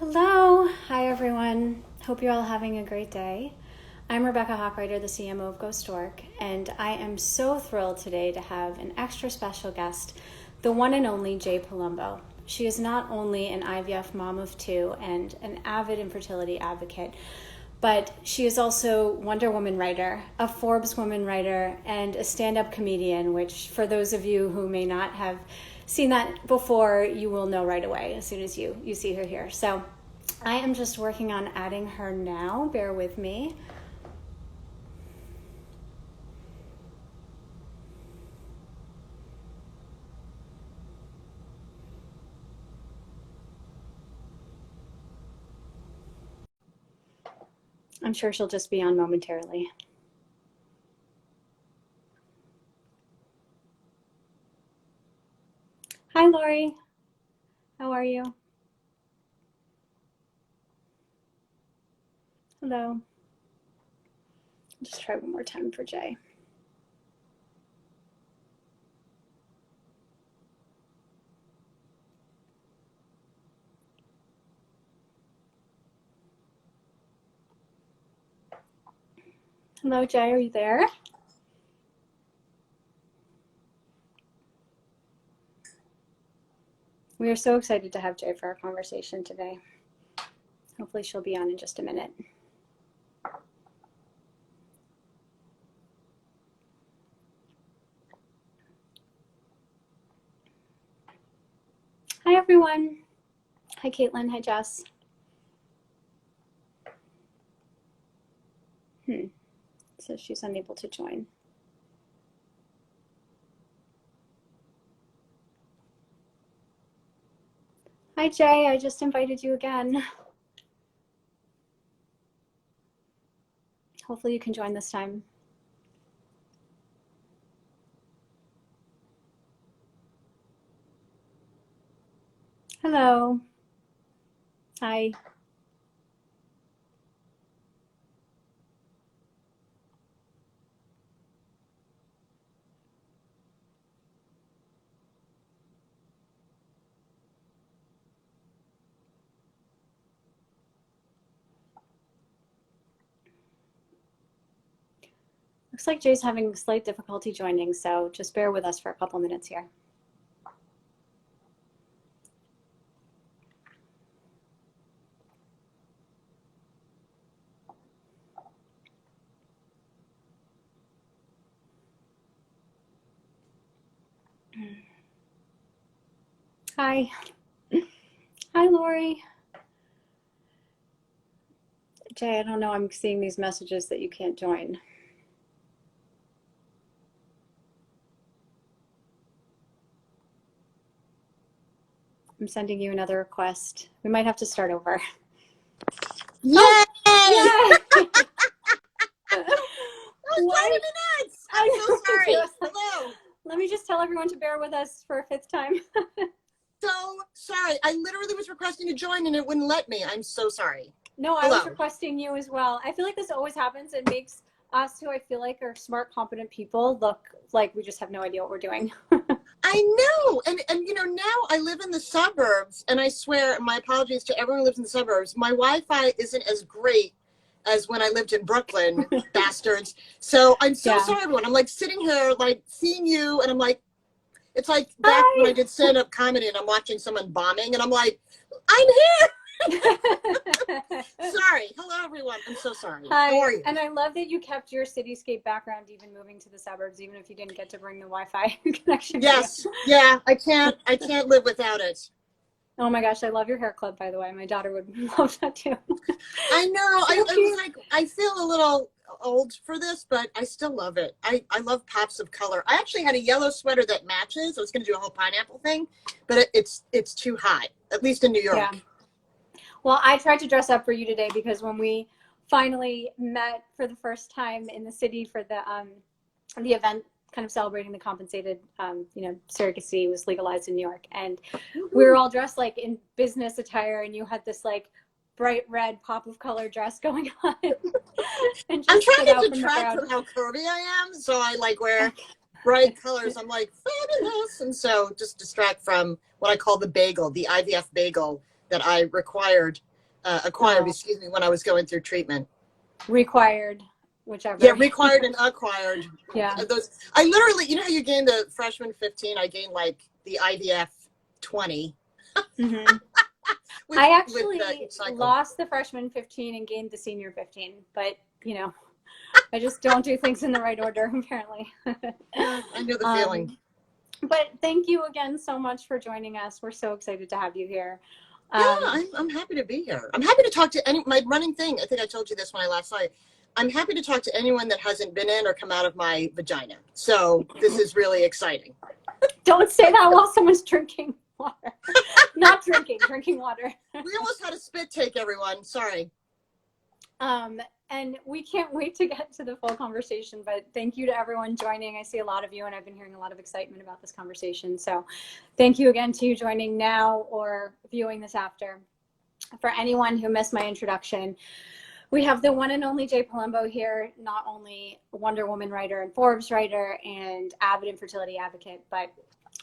Hello. Hi, everyone. Hope you're all having a great day. I'm Rebecca Hawkwriter, the CMO of GoStork, and I am so thrilled today to have an extra special guest, the one and only Jay Palumbo. She is not only an IVF mom of two and an avid infertility advocate, but she is also Wonder Woman writer, a Forbes woman writer, and a stand-up comedian, which for those of you who may not have seen that before, you will know right away as soon as you see her here. So I am just working on adding her now. Bear with me. I'm sure she'll just be on momentarily. Hi, Lori. How are you? Hello. I'll just try one more time for Jay. Hello, Jay. Are you there? We are so excited to have Jay for our conversation today. Hopefully she'll be on in just a minute. Hi, everyone. Hi, Caitlin. Hi, Jess. So she's unable to join. Hi, Jay. I just invited you again. Hopefully you can join this time. Hello. Hi. Looks like Jay's having slight difficulty joining, so just bear with us for a couple minutes here. Hi. Hi, Lori. Jay, I don't know. I'm seeing these messages that you can't join. I'm sending you another request. We might have to start over. Yay! Oh, yay! That was driving me nuts. I'm so sorry. Hello. Let me just tell everyone to bear with us for a fifth time. So sorry. I literally was requesting to join and it wouldn't let me. I'm so sorry. No, Hello. I was requesting you as well. I feel like this always happens. It makes us, who I feel like are smart, competent people, look like we just have no idea what we're doing. I know. And you know, now I live in the suburbs and I swear, my apologies to everyone who lives in the suburbs, my Wi-Fi isn't as great as when I lived in Brooklyn, bastards. So I'm so sorry, everyone. I'm like sitting here, like seeing you, and I'm like, it's like back when I did stand-up comedy and I'm watching someone bombing and I'm like, I'm here. Sorry. Hello, everyone. I'm so sorry. Hi. How are you? And I love that you kept your cityscape background even moving to the suburbs, even if you didn't get to bring the Wi-Fi connection. Yes. Yeah. I can't live without it. Oh my gosh, I love your hair clip, by the way. My daughter would love that too. I know. I was like, I feel a little old for this, but I still love it. I love pops of color. I actually had a yellow sweater that matches. I was going to do a whole pineapple thing, but it's too hot, at least in New York. Yeah. Well, I tried to dress up for you today because when we finally met for the first time in the city for the event kind of celebrating the compensated, surrogacy was legalized in New York. And we were all dressed like in business attire, and you had this like bright red pop of color dress going on. And I'm trying to detract from how curvy I am, so I like wear bright colors. I'm like fabulous, and so just distract from what I call the bagel, the IVF bagel that I required acquired, excuse me, when I was going through treatment. Required, whichever. Yeah, required and acquired. Yeah. Those, I literally, you know how you gain the freshman 15, I gained like the IVF 20. Mm-hmm. I actually lost the freshman 15 and gained the senior 15, but you know, I just don't do things in the right order, apparently. Yeah, I know the feeling. But thank you again so much for joining us. We're so excited to have you here. Yeah, I'm happy to be here. I'm happy to talk to my running thing. I think I told you this when I last saw you. I'm happy to talk to anyone that hasn't been in or come out of my vagina. So this is really exciting. Don't say that while someone's drinking water. Not drinking water. We almost had a spit take, everyone. Sorry. And we can't wait to get to the full conversation, but thank you to everyone joining. I see a lot of you, and I've been hearing a lot of excitement about this conversation. So thank you again to you joining now or viewing this after. For anyone who missed my introduction, we have the one and only Jay Palumbo here, not only a Wonder Woman writer and Forbes writer and avid infertility advocate, but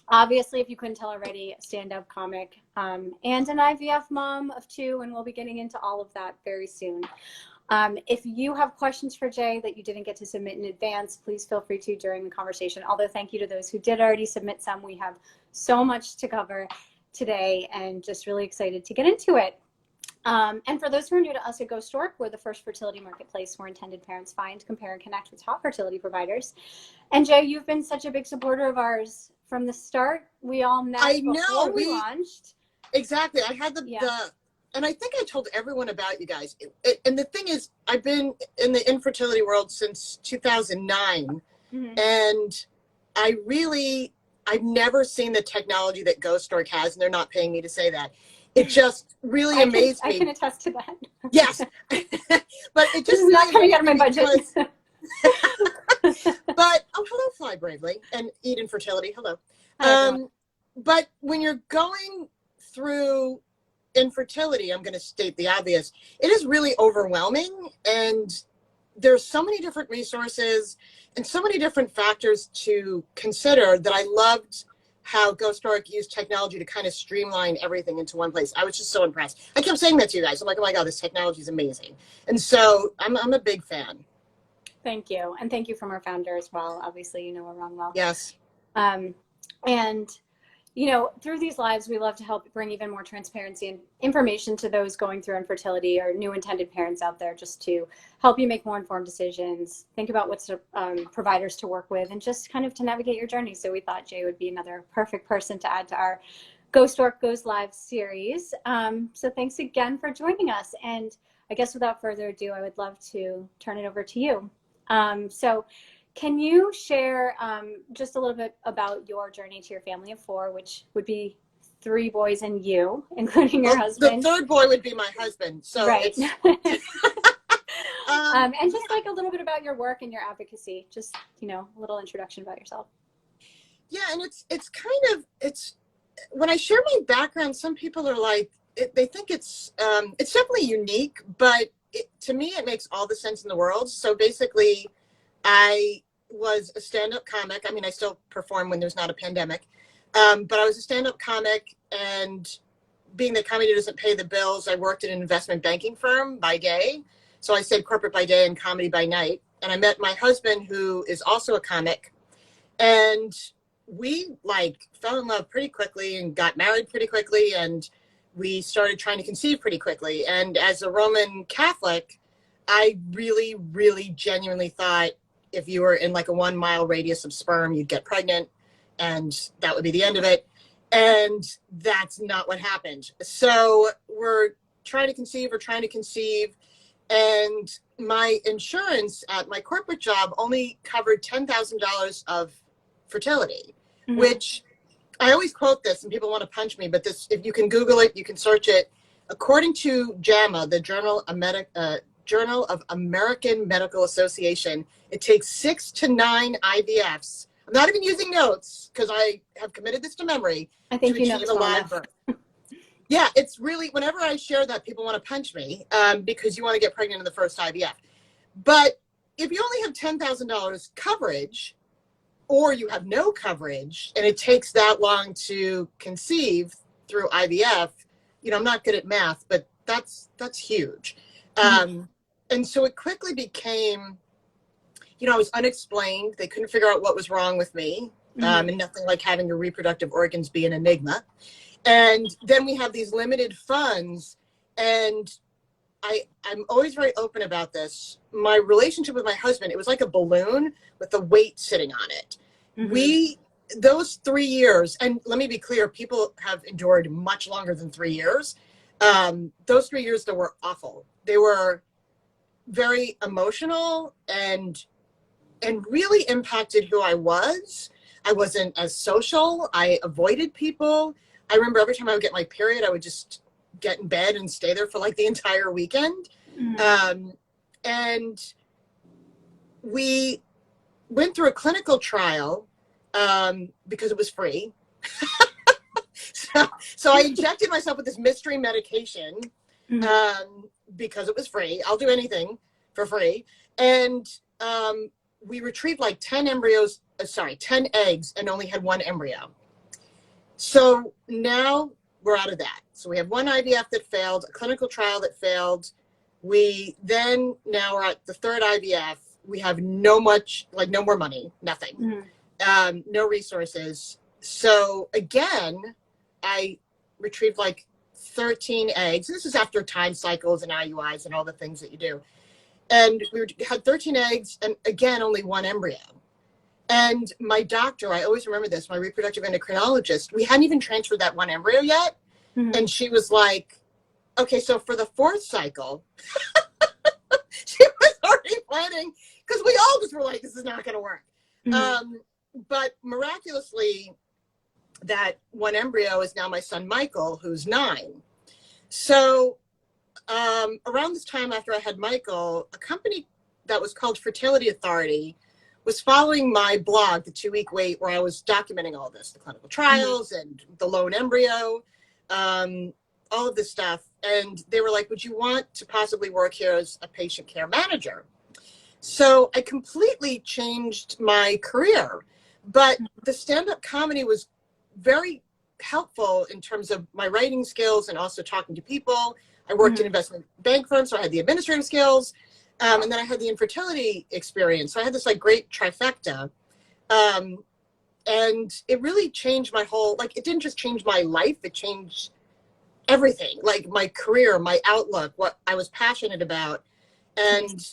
obviously, if you couldn't tell already, a stand-up comic and an IVF mom of 2, and we'll be getting into all of that very soon. If you have questions for Jay that you didn't get to submit in advance, please feel free to during the conversation. Although thank you to those who did already submit some. We have so much to cover today and just really excited to get into it. And for those who are new to us at GoStork, we're the first fertility marketplace where intended parents find, compare, and connect with top fertility providers. And Jay, you've been such a big supporter of ours from the start. We all met before we launched. Exactly. I had and I think I told everyone about you guys. And the thing is, I've been in the infertility world since 2009. Mm-hmm. And I've never seen the technology that GoStork has, and they're not paying me to say that. It just really amazed me. I can attest to that. Yes. But it just this is not coming out of my budget. But, hello, Fly Bravely, and Eat Infertility. Hello. But when you're going through infertility, I'm going to state the obvious, it is really overwhelming, and there's so many different resources and so many different factors to consider that I loved how GoStork used technology to kind of streamline everything into one place. I was just so impressed. I kept saying that to you guys. I'm like, oh my God, this technology is amazing. And so I'm a big fan. Thank you. And thank you from our founder as well. Obviously, you know we're wrong well. Yes. And you know, through these lives, we love to help bring even more transparency and information to those going through infertility or new intended parents out there, just to help you make more informed decisions, think about what's providers to work with, and just kind of to navigate your journey. So we thought Jay would be another perfect person to add to our GoStork Goes Live series. So thanks again for joining us. And I guess without further ado, I would love to turn it over to you. So can you share just a little bit about your journey to your family of 4, which would be 3 boys and you, including your husband? The third boy would be my husband. So right. And just like a little bit about your work and your advocacy, just, you know, a little introduction about yourself. Yeah, and it's when I share my background, some people are like, they think it's definitely unique, but to me, it makes all the sense in the world. So basically, I was a stand-up comic. I mean, I still perform when there's not a pandemic, but I was a stand-up comic, and being that comedy doesn't pay the bills, I worked at an investment banking firm by day. So I stayed corporate by day and comedy by night. And I met my husband, who is also a comic, and we fell in love pretty quickly and got married pretty quickly, and we started trying to conceive pretty quickly. And as a Roman Catholic, I really, really genuinely thought if you were in a 1 mile radius of sperm, you'd get pregnant, and that would be the end of it. And that's not what happened. So we're trying to conceive, and my insurance at my corporate job only covered $10,000 of fertility, mm-hmm. which I always quote this, and people want to punch me, but this, if you can Google it, you can search it. According to JAMA, the Journal of American Medical Association, it takes 6 to 9 IVFs. I'm not even using notes because I have committed this to memory. I think to you know achieve a live birth. Yeah, it's really, whenever I share that, people want to punch me because you want to get pregnant in the first IVF. But if you only have $10,000 coverage, or you have no coverage, and it takes that long to conceive through IVF, I'm not good at math, but that's huge. And so it quickly became, I was unexplained. They couldn't figure out what was wrong with me. And nothing like having your reproductive organs be an enigma. And then we have these limited funds, and I'm always very open about this. My relationship with my husband, it was like a balloon with a weight sitting on it. Those 3 years, and let me be clear, people have endured much longer than 3 years. Those 3 years, they were awful. They were very emotional and really impacted who I was. I wasn't as social. I avoided people. I remember every time I would get my period, I would just get in bed and stay there for like the entire weekend. And we went through a clinical trial because it was free. So I injected myself with this mystery medication because it was free. I'll do anything for free. And we retrieved like 10 eggs and only had one embryo. So now we're out of that. So we have one IVF that failed, a clinical trial that failed. We then now are at the third IVF. We have no more money, nothing, no resources. So again, I retrieved like 13 eggs. This is after time cycles and IUIs and all the things that you do. And we had 13 eggs and again, only one embryo. And my doctor, I always remember this, my reproductive endocrinologist, we hadn't even transferred that one embryo yet. And she was like, okay, so for the fourth cycle, she was already planning, because we all just were like, this is not going to work. But miraculously, that one embryo is now my son, Michael, who's 9. So around this time after I had Michael, a company that was called Fertility Authority was following my blog, The 2 Week Wait, where I was documenting all this, the clinical trials and the lone embryo, all of this stuff. And they were like, would you want to possibly work here as a patient care manager? So I completely changed my career. But the stand-up comedy was very helpful in terms of my writing skills and also talking to people. I worked in investment bank firms, so I had the administrative skills. And then I had the infertility experience. So I had this like great trifecta. And it really changed my whole, like, it didn't just change my life, it changed everything, like my career, my outlook, what I was passionate about. And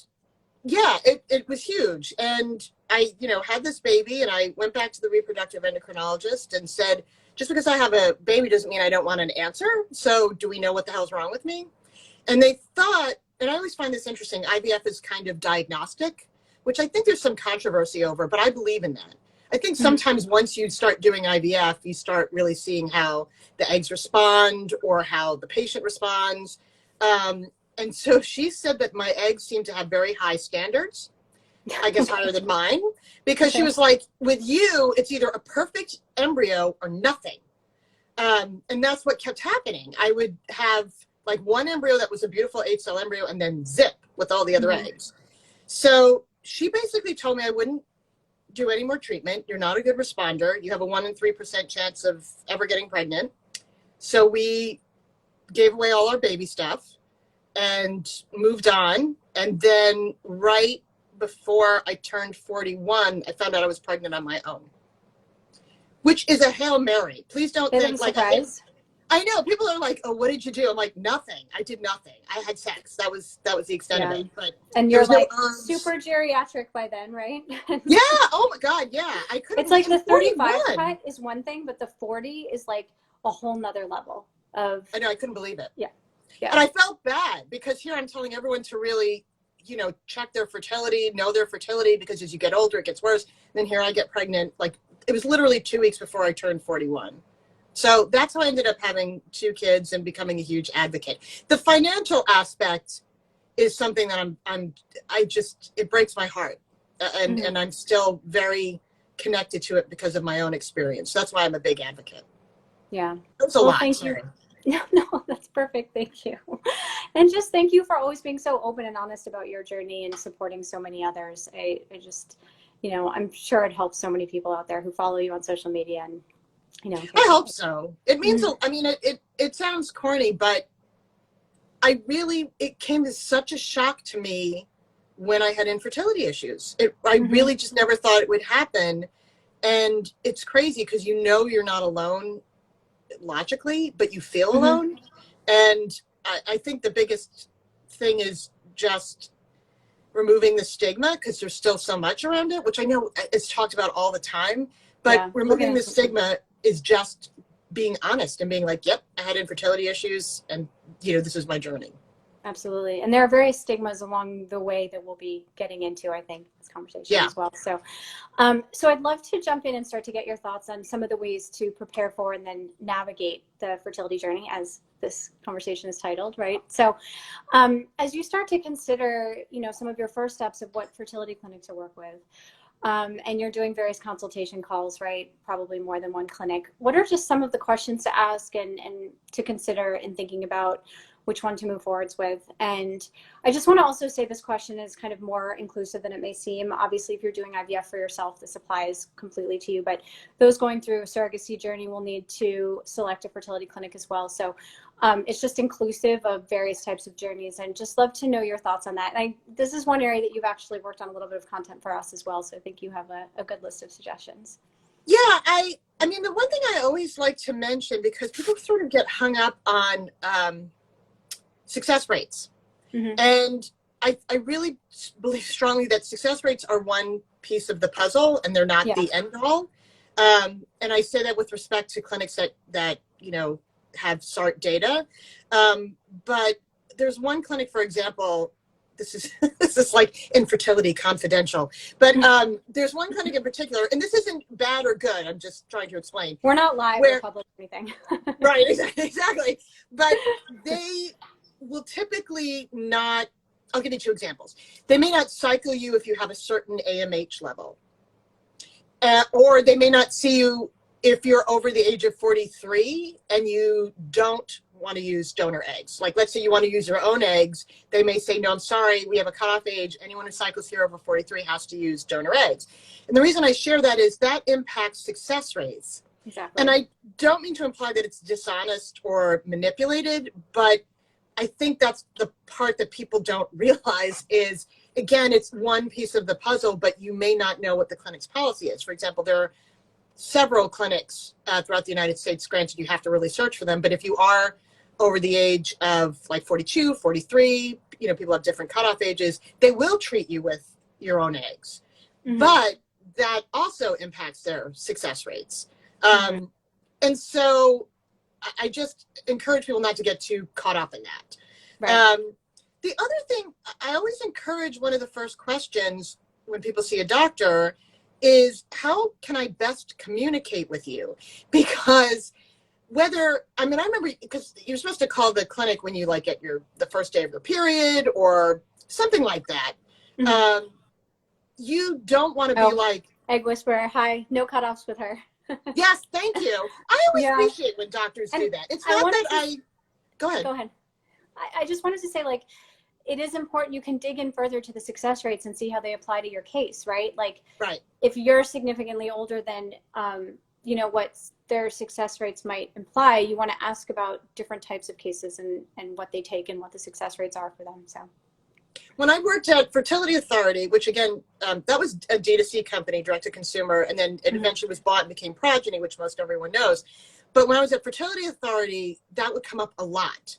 yeah, it was huge. And I, had this baby, and I went back to the reproductive endocrinologist and said, just because I have a baby doesn't mean I don't want an answer. So do we know what the hell's wrong with me? And they thought, and I always find this interesting, IVF is kind of diagnostic, which I think there's some controversy over, but I believe in that. I think sometimes once you start doing IVF, you start really seeing how the eggs respond or how the patient responds. And so she said that my eggs seem to have very high standards, I guess higher than mine, because she was like, with you, it's either a perfect embryo or nothing. And that's what kept happening. I would have like one embryo that was a beautiful 8-cell embryo and then zip with all the other eggs. So she basically told me I wouldn't do any more treatment. You're not a good responder. You have a 1 in 3% chance of ever getting pregnant. So we gave away all our baby stuff and moved on. And then right before I turned 41, I found out I was pregnant on my own, which is a Hail Mary. Please don't think like I know people are like, oh, what did you do? I'm like, nothing. I did nothing. I had sex. That was the extent of it. But and you're like super geriatric by then, right? Yeah. Oh my God. Yeah. I couldn't. It's like the 35 cut is one thing, but the 40 is like a whole nother level of. I know. I couldn't believe it. Yeah. And I felt bad because here I'm telling everyone to really, check their fertility, know their fertility, because as you get older, it gets worse. And then here I get pregnant. Like it was literally 2 weeks before I turned 41. So that's how I ended up having 2 kids and becoming a huge advocate. The financial aspect is something that it breaks my heart. And I'm still very connected to it because of my own experience. That's why I'm a big advocate. Yeah. That's a lot. Thank you. No, that's perfect. Thank you. And just thank you for always being so open and honest about your journey and supporting so many others. I just, I'm sure it helps so many people out there who follow you on social media and, I hope so. It means, I mean, it sounds corny, but it came as such a shock to me when I had infertility issues. I really just never thought it would happen. And it's crazy because you're not alone logically, but you feel alone. And I think the biggest thing is just removing the stigma, because there's still so much around it, which I know it's talked about all the time. But removing the stigma is just being honest and being like, yep, I had infertility issues, and this is my journey. Absolutely. And there are various stigmas along the way that we'll be getting into, I think, this conversation as well. So, so I'd love to jump in and start to get your thoughts on some of the ways to prepare for and then navigate the fertility journey, as this conversation is titled, right? So as you start to consider, some of your first steps of what fertility clinic to work with, and you're doing various consultation calls, right? Probably more than one clinic. What are just some of the questions to ask and to consider in thinking about which one to move forwards with? And I just want to also say this question is kind of more inclusive than it may seem. Obviously, if you're doing IVF for yourself, this applies completely to you, but those going through a surrogacy journey will need to select a fertility clinic as well. So it's just inclusive of various types of journeys, and just love to know your thoughts on that. And this is one area that you've actually worked on a little bit of content for us as well. So I think you have a good list of suggestions. Yeah, I mean, the one thing I always like to mention, because people sort of get hung up on success rates. And I really believe strongly that success rates are one piece of the puzzle, and they're not the end all. And I say that with respect to clinics that have SART data. But there's one clinic, for example, this is like infertility confidential, but there's one clinic in particular, and this isn't bad or good, I'm just trying to explain. We're not live or public or anything. Right, exactly. But they will typically not, I'll give you two examples. They may not cycle you if you have a certain AMH level, or they may not see you if you're over the age of 43 and you don't want to use donor eggs. Like, let's say you want to use your own eggs. They may say, no, I'm sorry, we have a cutoff age. Anyone who cycles here over 43 has to use donor eggs. And the reason I share that is that impacts success rates. Exactly. And I don't mean to imply that it's dishonest or manipulated, but I think that's the part that people don't realize is, again, it's one piece of the puzzle, but you may not know what the clinic's policy is. For example, there are several clinics throughout the United States. Granted, you have to really search for them, but if you are over the age of like 42, 43, people have different cutoff ages, they will treat you with your own eggs. But that also impacts their success rates. And so I just encourage people not to get too caught up in that. Right. The other thing, I always encourage, one of the first questions when people see a doctor is, how can I best communicate with you? Because I remember, because you're supposed to call the clinic when you get the first day of your period or something like that. You don't want to be like, egg whisperer, hi, no cutoffs with her. Yes, thank you. I always appreciate when doctors do that. It's not that go ahead. Go ahead. I just wanted to say, it is important. You can dig in further to the success rates and see how they apply to your case, right? Right. If you're significantly older than, what their success rates might imply, you want to ask about different types of cases and what they take and what the success rates are for them. So. When I worked at Fertility Authority, which again, that was a D2C company, direct to consumer, and then it eventually was bought and became Progeny, which most everyone knows. But when I was at Fertility Authority, that would come up a lot,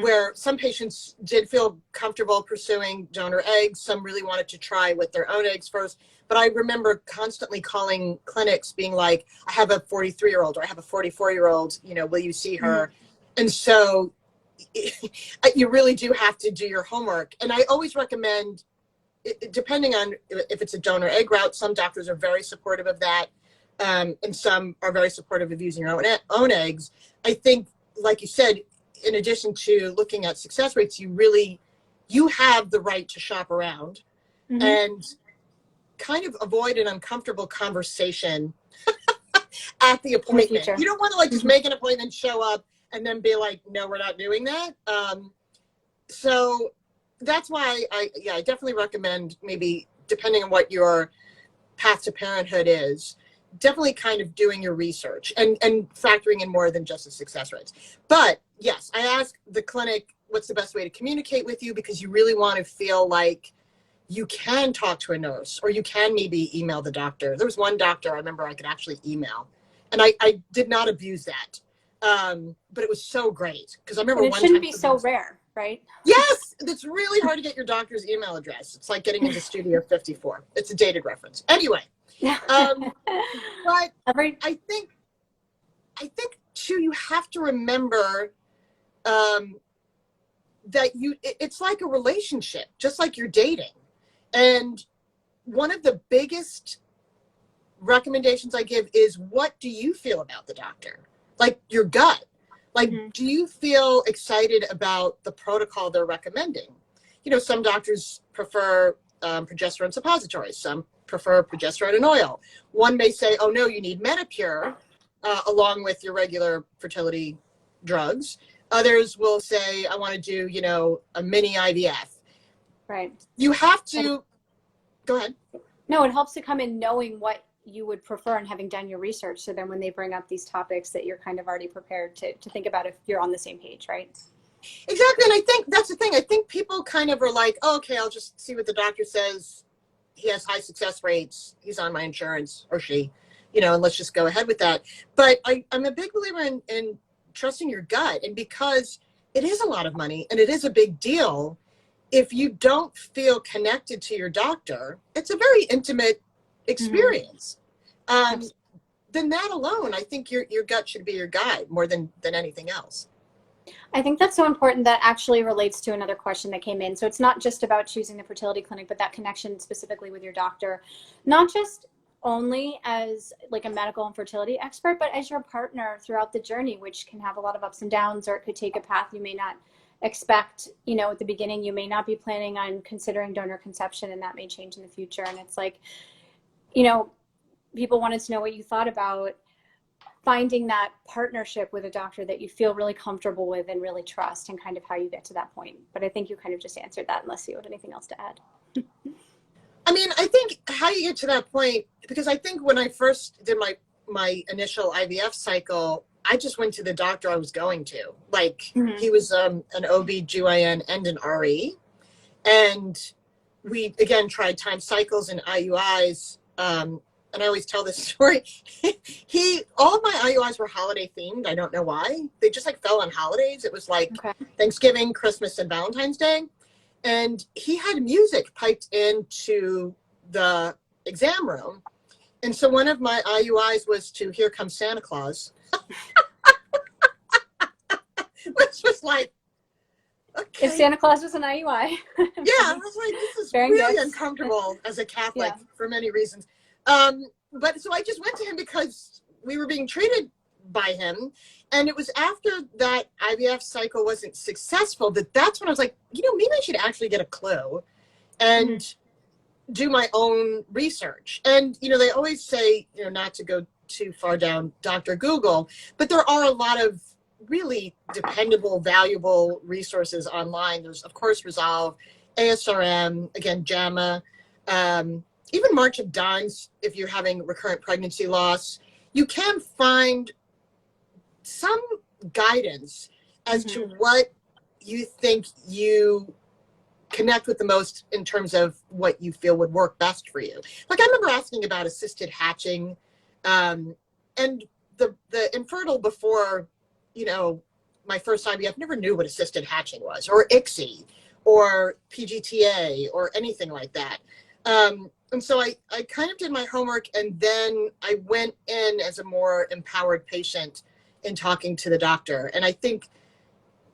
where some patients did feel comfortable pursuing donor eggs. Some really wanted to try with their own eggs first. But I remember constantly calling clinics being like, I have a 43-year-old or I have a 44-year-old, will you see her? And so you really do have to do your homework. And I always recommend, depending on if it's a donor egg route, some doctors are very supportive of that. And some are very supportive of using your own eggs. I think, like you said, in addition to looking at success rates, you have the right to shop around and kind of avoid an uncomfortable conversation at the appointment. You don't want to just make an appointment, show up, and then be like, no, we're not doing that. So that's why I definitely recommend, maybe depending on what your path to parenthood is, definitely kind of doing your research and factoring in more than just the success rates. But yes, I ask the clinic what's the best way to communicate with you, because you really want to feel like you can talk to a nurse, or you can maybe email the doctor. There was one doctor I remember I could actually email, and I did not abuse that. But it was so great, because I remember and it shouldn't be so rare, right? Yes, it's really hard to get your doctor's email address. It's like getting into Studio 54. It's a dated reference. Anyway, but I think too, you have to remember that it's like a relationship, just like you're dating. And one of the biggest recommendations I give is, what do you feel about the doctor? Like your gut. Like, do you feel excited about the protocol they're recommending? You know, some doctors prefer progesterone suppositories. Some prefer progesterone and oil. One may say, oh, no, you need Menopur along with your regular fertility drugs. Others will say, I want to do, you know, a mini IVF. Right. You have to, go ahead. No, it helps to come in knowing what you would prefer and having done your research. So then when they bring up these topics, that you're kind of already prepared to think about if you're on the same page, right? Exactly. And I think that's the thing. I think people kind of are like, oh, okay, I'll just see what the doctor says. He has high success rates. He's on my insurance, or she, you know, and let's just go ahead with that. But I'm a big believer in trusting your gut. And because it is a lot of money and it is a big deal, if you don't feel connected to your doctor, it's a very intimate experience. Then that alone, I think your gut should be your guide more than anything else. I think that's so important. That actually relates to another question that came in. So it's not just about choosing the fertility clinic, but that connection specifically with your doctor, not just only as like a medical and fertility expert, but as your partner throughout the journey, which can have a lot of ups and downs, or it could take a path you may not expect. You know, at the beginning, you may not be planning on considering donor conception, and that may change in the future. And it's like, you know, people wanted to know what you thought about finding that partnership with a doctor that you feel really comfortable with and really trust, and kind of how you get to that point. But I think you kind of just answered that, unless you had anything else to add. I mean, I think how you get to that point, because I think when I first did my initial IVF cycle, I just went to the doctor I was going to. Like, he was an OB-GYN and an RE. And we, again, tried time cycles and IUIs. And I always tell this story. All of my IUIs were holiday themed. I don't know why. They just like fell on holidays. It was like Thanksgiving, Christmas, and Valentine's Day. And he had music piped into the exam room. And so one of my IUIs was to Here Comes Santa Claus. Which was like, okay. If Santa Claus was an IUI. Yeah, I was like, this is really uncomfortable as a Catholic for many reasons. But so I just went to him because we were being treated by him. And it was after that IVF cycle wasn't successful that's when I was like, you know, maybe I should actually get a clue and do my own research. And, you know, they always say, you know, not to go too far down Dr. Google, but there are a lot of really dependable, valuable resources online. There's, of course, Resolve, ASRM, again, JAMA, even March of Dimes, if you're having recurrent pregnancy loss. You can find some guidance as to what you think you connect with the most in terms of what you feel would work best for you. Like, I remember asking about assisted hatching, and the infertile before, you know, my first IVF never knew what assisted hatching was, or ICSI, or PGTA, or anything like that. And so I kind of did my homework, and then I went in as a more empowered patient in talking to the doctor. And I think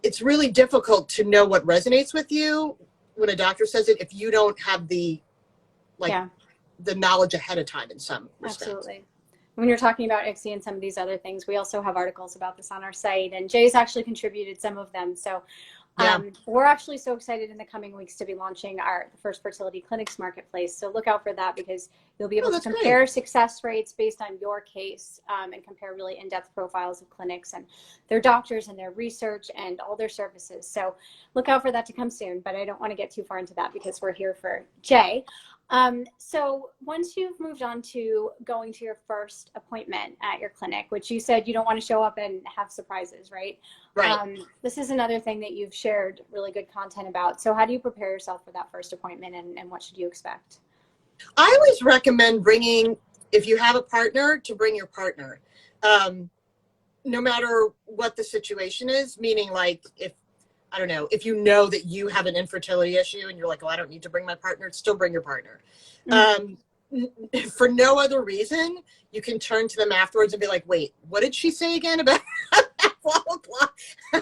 it's really difficult to know what resonates with you when a doctor says it if you don't have the knowledge ahead of time in some respects. Absolutely. When you're talking about ICSI and some of these other things, we also have articles about this on our site, and Jay's actually contributed some of them. So we're actually so excited in the coming weeks to be launching our first fertility clinics marketplace. So look out for that, because you'll be able to compare success rates based on your case, and compare really in-depth profiles of clinics and their doctors and their research and all their services. So look out for that to come soon, but I don't want to get too far into that because we're here for Jay. So once you've moved on to going to your first appointment at your clinic, which you said you don't want to show up and have surprises, right? Right. This is another thing that you've shared really good content about. So how do you prepare yourself for that first appointment, and what should you expect? I always recommend bringing, if you have a partner, to bring your partner. No matter what the situation is, meaning like if, I don't know, if you know that you have an infertility issue and you're like, oh, I don't need to bring my partner, still bring your partner. For no other reason, you can turn to them afterwards and be like, wait, what did she say again about blah, blah, blah.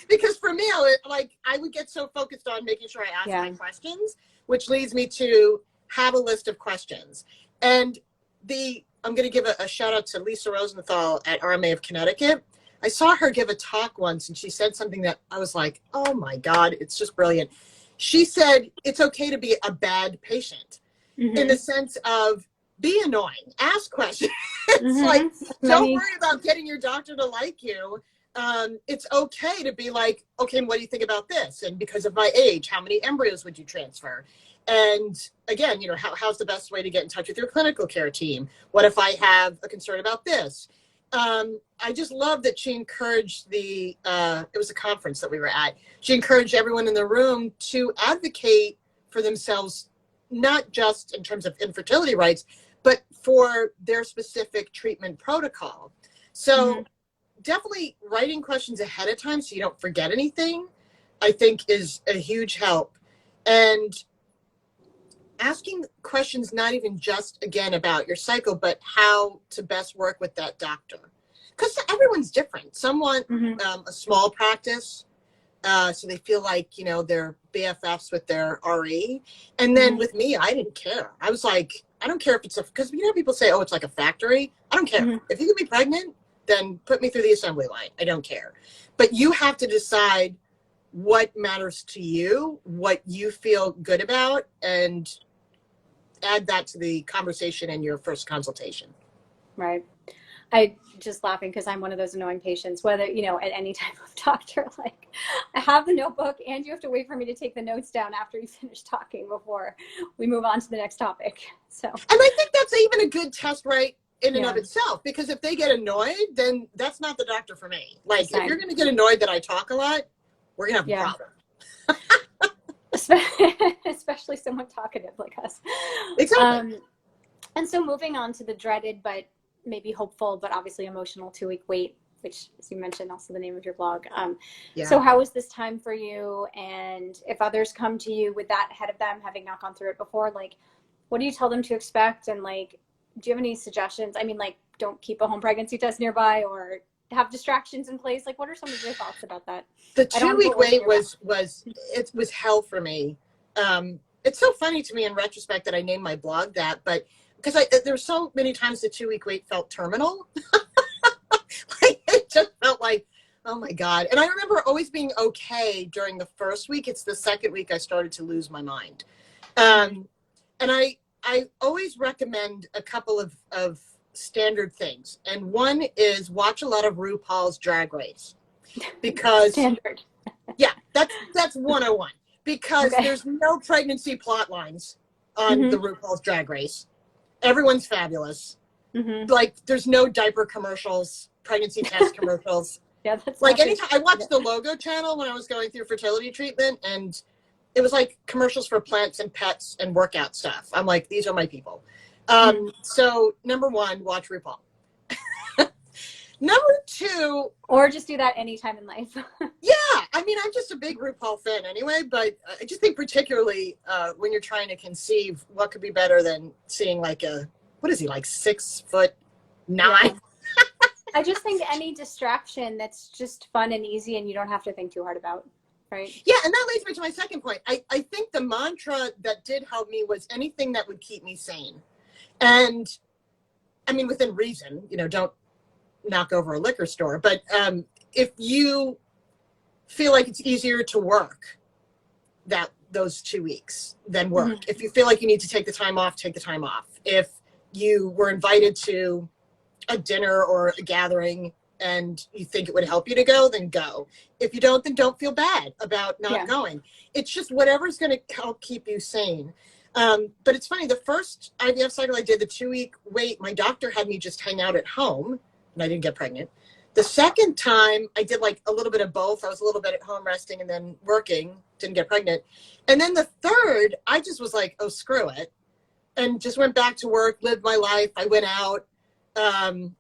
Because for me, I would get so focused on making sure I ask my questions, which leads me to have a list of questions. And I'm going to give a shout out to Lisa Rosenthal at RMA of Connecticut. I saw her give a talk once and she said something that I was like, oh my God, it's just brilliant. She said, it's okay to be a bad patient in the sense of be annoying, ask questions. It's like, don't worry about getting your doctor to like you. It's okay to be like, okay, what do you think about this? And because of my age, how many embryos would you transfer? And again, how's the best way to get in touch with your clinical care team? What if I have a concern about this? I just love that she encouraged it was a conference that we were at. She encouraged everyone in the room to advocate for themselves, not just in terms of infertility rights, but for their specific treatment protocol. So definitely writing questions ahead of time so you don't forget anything, I think is a huge help. And asking questions, not even just, again, about your cycle, but how to best work with that doctor. Because everyone's different. Some want a small practice, so they feel like, they're BFFs with their RE. And then with me, I didn't care. I was like, I don't care if it's because people say, oh, it's like a factory. I don't care. If you can be pregnant, then put me through the assembly line. I don't care. But you have to decide what matters to you, what you feel good about, and add that to the conversation in your first consultation. Right. I just laughing because I'm one of those annoying patients, whether, at any type of doctor, like I have the notebook and you have to wait for me to take the notes down after you finish talking before we move on to the next topic. So, and I think that's even a good test, right? In and of itself, because if they get annoyed, then that's not the doctor for me. Like if you're going to get annoyed that I talk a lot, we're going to have a problem. Especially someone talkative like us. Exactly. And so moving on to the dreaded, but maybe hopeful, but obviously emotional 2-week wait, which, as you mentioned, also the name of your blog. So how was this time for you? And if others come to you with that ahead of them, having not gone through it before, like, what do you tell them to expect? And like, do you have any suggestions? I mean, like, don't keep a home pregnancy test nearby or have distractions in place. Like, what are some of your thoughts about that? The 2-week wait was hell for me. It's so funny to me in retrospect that I named my blog that, but because there were so many times the 2-week wait felt terminal. Like, it just felt like, oh my God. And I remember always being okay during the first week. It's the second week I started to lose my mind. And I always recommend a couple of standard things. And one is watch a lot of RuPaul's Drag Race. Because standard. Yeah, that's 101. Because there's no pregnancy plot lines on the RuPaul's Drag Race. Everyone's fabulous. Like, there's no diaper commercials, pregnancy test commercials. Yeah, that's like anytime I watched the Logo channel when I was going through fertility treatment, and it was like commercials for plants and pets and workout stuff. I'm like, these are my people. So number one, watch RuPaul. Number two, or just do that anytime in life. Yeah, I mean, I'm just a big RuPaul fan anyway, but I just think particularly when you're trying to conceive, what could be better than seeing like what is he, like 6'9"? Yeah. I just think any distraction that's just fun and easy and you don't have to think too hard about, right? Yeah, and that leads me to my second point. I think the mantra that did help me was anything that would keep me sane. And I mean, within reason, don't knock over a liquor store, but if you feel like it's easier to work those 2 weeks than work, if you feel like you need to take the time off, take the time off. If you were invited to a dinner or a gathering and you think it would help you to go, then go. If you don't, then don't feel bad about not going. It's just whatever's going to help keep you sane. But it's funny, the first IVF cycle I did, the 2-week wait, my doctor had me just hang out at home and I didn't get pregnant. The second time I did like a little bit of both. I was a little bit at home resting and then working, didn't get pregnant. And then the third, I just was like, oh, screw it. And just went back to work, lived my life. I went out. And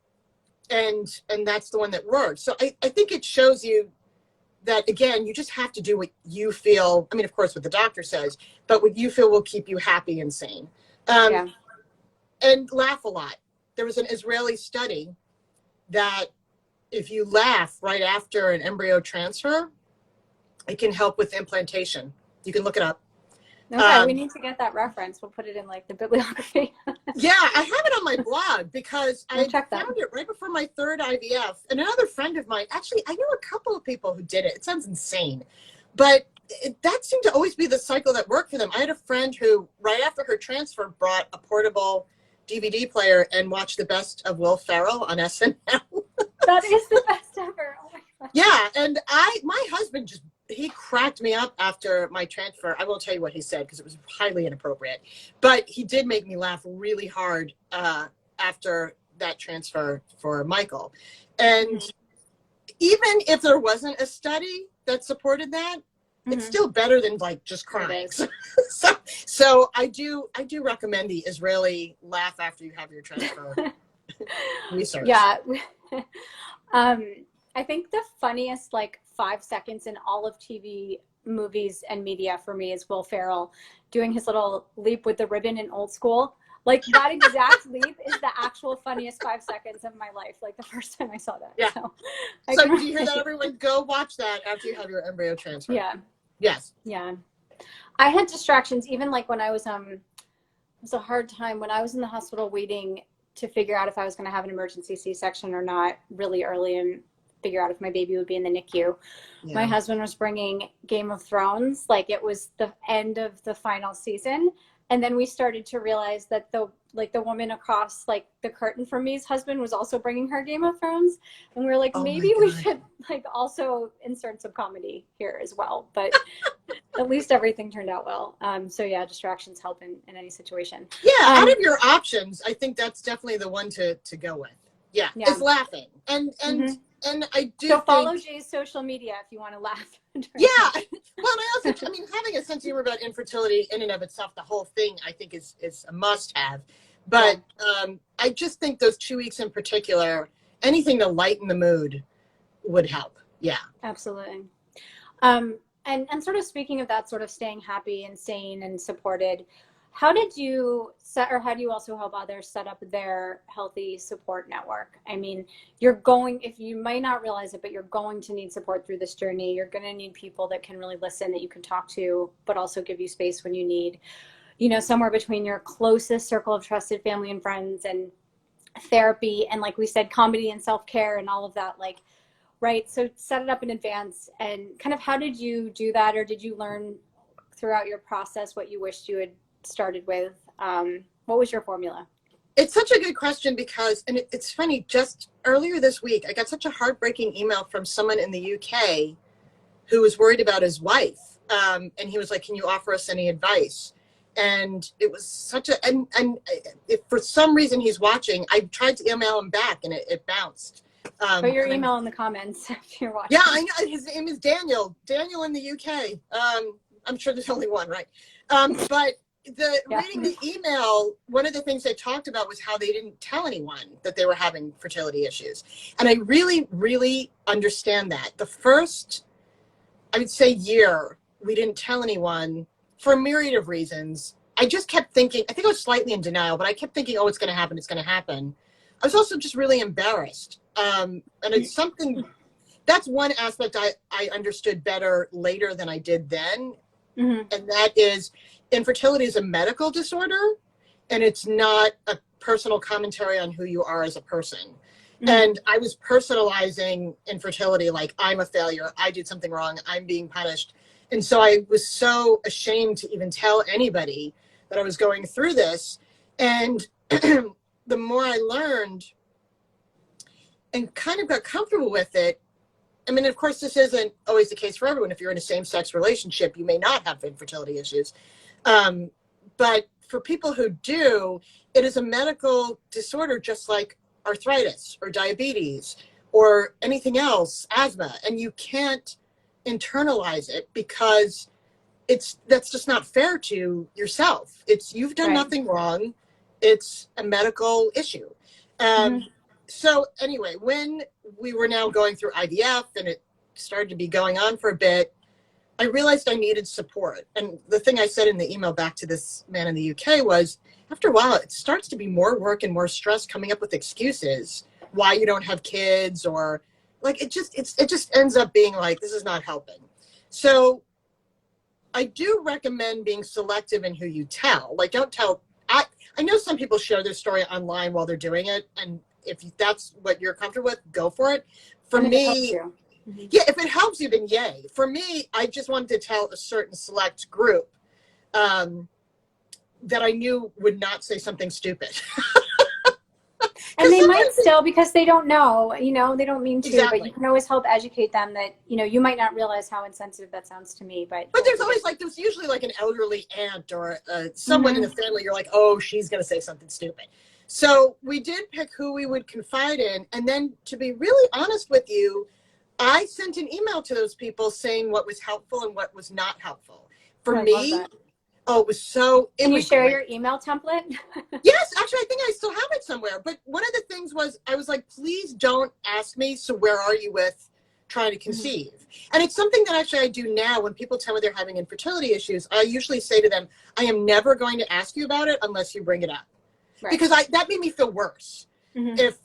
that's the one that worked. So I think it shows you that, again, you just have to do what you feel. I mean, of course, what the doctor says, but what you feel will keep you happy and sane. Yeah. And laugh a lot. There was an Israeli study that if you laugh right after an embryo transfer, it can help with implantation. You can look it up. Okay, we need to get that reference. We'll put it in like the bibliography. Yeah, I have it on my blog because I found it right before my third IVF. And another friend of mine, actually, I know a couple of people who did it. It sounds insane, but that seemed to always be the cycle that worked for them. I had a friend who, right after her transfer, brought a portable DVD player and watched the best of Will Ferrell on SNL. That is the best ever. Oh my God. Yeah, and my husband he cracked me up after my transfer. I won't tell you what he said because it was highly inappropriate, but he did make me laugh really hard after that transfer for Michael. And even if there wasn't a study that supported that, it's still better than like just crying. So I do recommend the Israeli laugh after you have your transfer research. Yeah. I think the funniest like 5 seconds in all of TV, movies, and media for me is Will Ferrell doing his little leap with the ribbon in Old School. Like that exact leap is the actual funniest 5 seconds of my life. Like the first time I saw that. Yeah. So do you hear that, everyone? Go watch that after you have your embryo transfer. Yeah. Yes. Yeah. I had distractions even like when I was it was a hard time when I was in the hospital waiting to figure out if I was going to have an emergency C-section or not really early and figure out if my baby would be in the NICU. Yeah. My husband was bringing Game of Thrones, like it was the end of the final season. And then we started to realize that the woman across like the curtain from me's husband was also bringing her Game of Thrones. And we were like, maybe we should like also insert some comedy here as well. But at least everything turned out well. So yeah, distractions help in any situation. Yeah, out of your options, I think that's definitely the one to go with. Yeah. Is laughing. And I do follow Jay's social media if you want to laugh. Yeah. Well, I mean, having a sense of humor about infertility in and of itself, the whole thing, I think is a must have. But I just think those 2 weeks in particular, anything to lighten the mood would help. Yeah. Absolutely. And sort of speaking of that, sort of staying happy and sane and supported, how did you how do you also help others set up their healthy support network? I mean, if you might not realize it, but you're going to need support through this journey. You're going to need people that can really listen, that you can talk to, but also give you space when you need, somewhere between your closest circle of trusted family and friends and therapy. And like we said, comedy and self-care and all of that, right. So set it up in advance. And kind of how did you do that? Or did you learn throughout your process what you wished you had started with? What was your formula? It's such a good question because, and it's funny, just earlier this week, I got such a heartbreaking email from someone in the UK who was worried about his wife. And he was like, can you offer us any advice? And it was such and if for some reason he's watching, I tried to email him back and it bounced. Put your email in the comments if you're watching. Yeah, I know. His name is Daniel in the UK. I'm sure there's only one, right? But reading the email, one of the things they talked about was how they didn't tell anyone that they were having fertility issues. And I really, really understand that. The first, I would say, year, we didn't tell anyone for a myriad of reasons. I just kept thinking, I think I was slightly in denial, but I kept thinking, oh, it's going to happen. It's going to happen. I was also just really embarrassed. And it's something, that's one aspect I understood better later than I did then. Mm-hmm. And that is, infertility is a medical disorder, and it's not a personal commentary on who you are as a person. Mm-hmm. And I was personalizing infertility like I'm a failure, I did something wrong, I'm being punished. And so I was so ashamed to even tell anybody that I was going through this. And the more I learned and kind of got comfortable with it, I mean, of course, this isn't always the case for everyone. If you're in a same-sex relationship, you may not have infertility issues. But But for people who do, it is a medical disorder just like arthritis or diabetes or anything else, asthma, and you can't internalize it because that's just not fair to yourself. You've done nothing wrong. It's a medical issue. So anyway, when we were now going through IVF and it started to be going on for a bit, I realized I needed support. And the thing I said in the email back to this man in the UK was, after a while, it starts to be more work and more stress coming up with excuses why you don't have kids, or like it just ends up being like, this is not helping. So I do recommend being selective in who you tell. Like, don't tell. I know some people share their story online while they're doing it, and if that's what you're comfortable with, go for it. For me, yeah, if it helps you, then yay. For me, I just wanted to tell a certain select group that I knew would not say something stupid. And they might still, because they don't know, they don't mean to, exactly. But you can always help educate them that, you might not realize how insensitive that sounds to me, but there's usually like an elderly aunt or someone in the family. You're like, oh, she's going to say something stupid. So we did pick who we would confide in. And then, to be really honest with you, I sent an email to those people saying what was helpful and what was not helpful. For me, it was so... Can you share your email template? Yes, actually, I think I still have it somewhere. But one of the things was, I was like, please don't ask me, so where are you with trying to conceive? And it's something that actually I do now when people tell me they're having infertility issues. I usually say to them, I am never going to ask you about it unless you bring it up. Right. Because that made me feel worse. If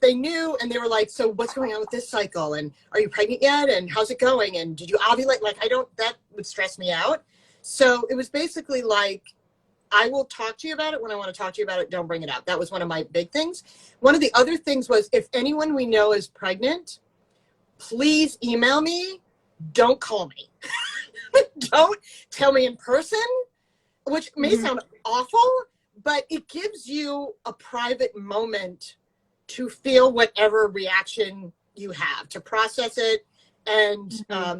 they knew and they were like, so what's going on with this cycle? And are you pregnant yet? And how's it going? And did you ovulate? Like, that would stress me out. So it was basically like, I will talk to you about it when I want to talk to you about it. Don't bring it up. That was one of my big things. One of the other things was, if anyone we know is pregnant, please email me. Don't call me. Don't tell me in person, which may sound awful, but it gives you a private moment to feel whatever reaction you have, to process it, and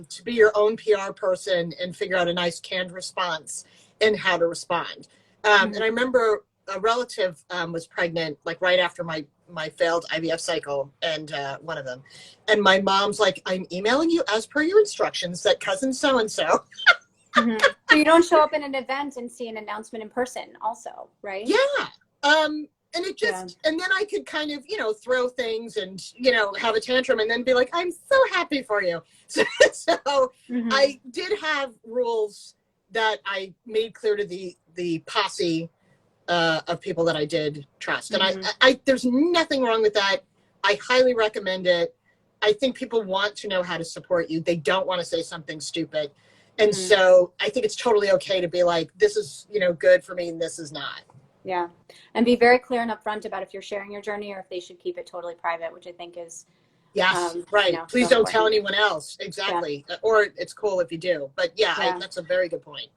to be your own PR person and figure out a nice canned response and how to respond. And I remember a relative was pregnant, like right after my failed IVF cycle, and one of them. And my mom's like, I'm emailing you as per your instructions that cousin so-and-so. So you don't show up in an event and see an announcement in person also, right? Yeah. And it just, and then I could kind of, throw things and, have a tantrum and then be like, I'm so happy for you. So I did have rules that I made clear to the posse of people that I did trust. And I there's nothing wrong with that. I highly recommend it. I think people want to know how to support you. They don't want to say something stupid. And so I think it's totally okay to be like, this is, good for me and this is not. Yeah. And be very clear and upfront about if you're sharing your journey or if they should keep it totally private, which I think is right. Please don't tell anyone else. Exactly. Yeah. Or it's cool if you do. But that's a very good point.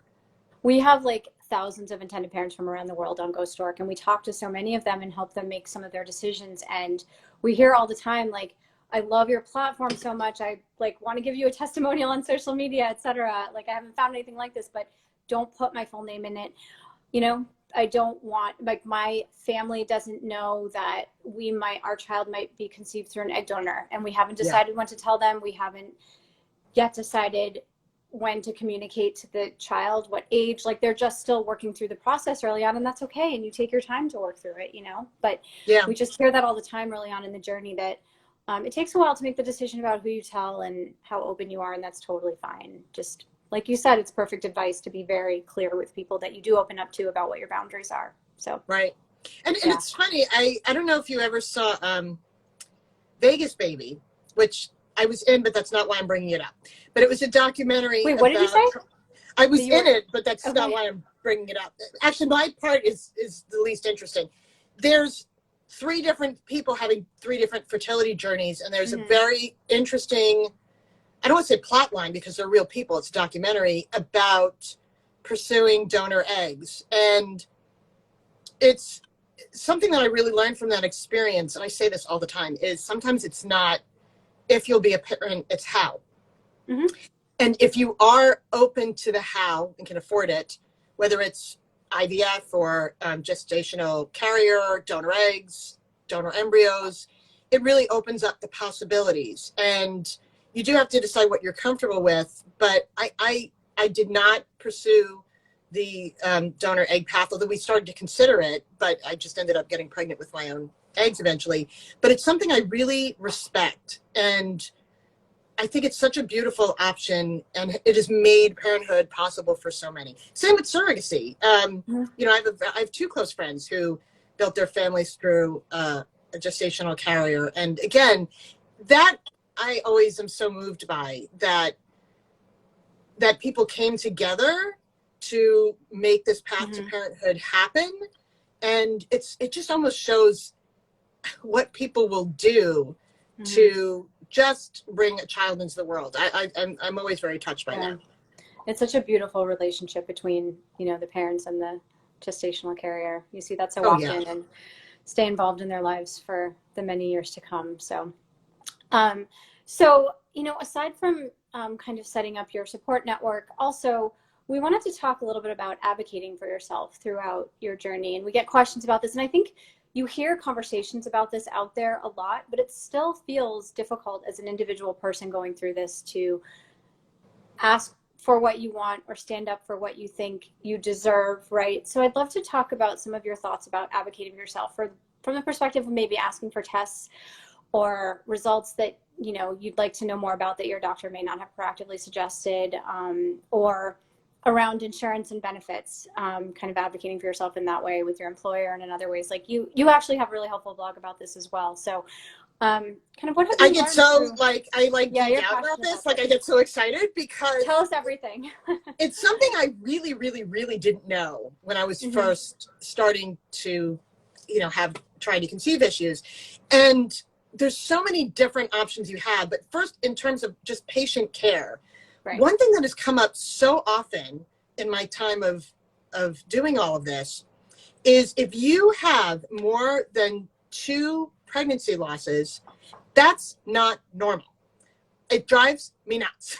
We have like thousands of intended parents from around the world on GoStork, and we talk to so many of them and help them make some of their decisions. And we hear all the time, like, I love your platform so much. I want to give you a testimonial on social media, etc. Like, I haven't found anything like this, but don't put my full name in it. I don't want, my family doesn't know that our child might be conceived through an egg donor, and we haven't decided when to tell them. We haven't yet decided when to communicate to the child, what age. Like, they're just still working through the process early on, and that's okay. And you take your time to work through it, but we just hear that all the time early on in the journey, that it takes a while to make the decision about who you tell and how open you are. And that's totally fine. Just like you said, it's perfect advice to be very clear with people that you do open up to about what your boundaries are. So right. And it's funny. I don't know if you ever saw Vegas Baby, which I was in, but that's not why I'm bringing it up. But it was a documentary. Wait, what did you say? I was in it, but that's not why I'm bringing it up. Actually, my part is the least interesting. There's 3 different people having 3 different fertility journeys, and there's a very interesting, I don't want to say plot line because they're real people. It's a documentary about pursuing donor eggs. And it's something that I really learned from that experience. And I say this all the time, is sometimes it's not if you'll be a parent, it's how. And if you are open to the how and can afford it, whether it's IVF or gestational carrier, donor eggs, donor embryos. It really opens up the possibilities. And you do have to decide what you're comfortable with. But I did not pursue the donor egg path, although we started to consider it, but I just ended up getting pregnant with my own eggs eventually. But it's something I really respect. And I think it's such a beautiful option, and it has made parenthood possible for so many. Same with surrogacy. You know, I have two close friends who built their families through a gestational carrier. And again, that I always am so moved by, that people came together to make this path to parenthood happen. And it just almost shows what people will do to just bring a child into the world. I'm always very touched by that. It's such a beautiful relationship between, you know, the parents and the gestational carrier. You see that so often, and stay involved in their lives for the many years to come. So, you know, aside from kind of setting up your support network, also, we wanted to talk a little bit about advocating for yourself throughout your journey. And we get questions about this. And I think you hear conversations about this out there a lot, but it still feels difficult as an individual person going through this to ask for what you want or stand up for what you think you deserve, right? So I'd love to talk about some of your thoughts about advocating for yourself from the perspective of maybe asking for tests or results that, you know, you'd like to know more about that your doctor may not have proactively suggested, or around insurance and benefits, kind of advocating for yourself in that way with your employer, and in other ways. Like you actually have a really helpful blog about this as well. So kind of what have you I get so geek out about this. Like I get so excited because tell us everything. It's something I really, really, really didn't know when I was first starting to, you know, trying to conceive issues. And there's so many different options you have. But first, in terms of just patient care, one thing that has come up so often in my time of doing all of this is if you have more than 2 pregnancy losses, that's not normal. It drives me nuts.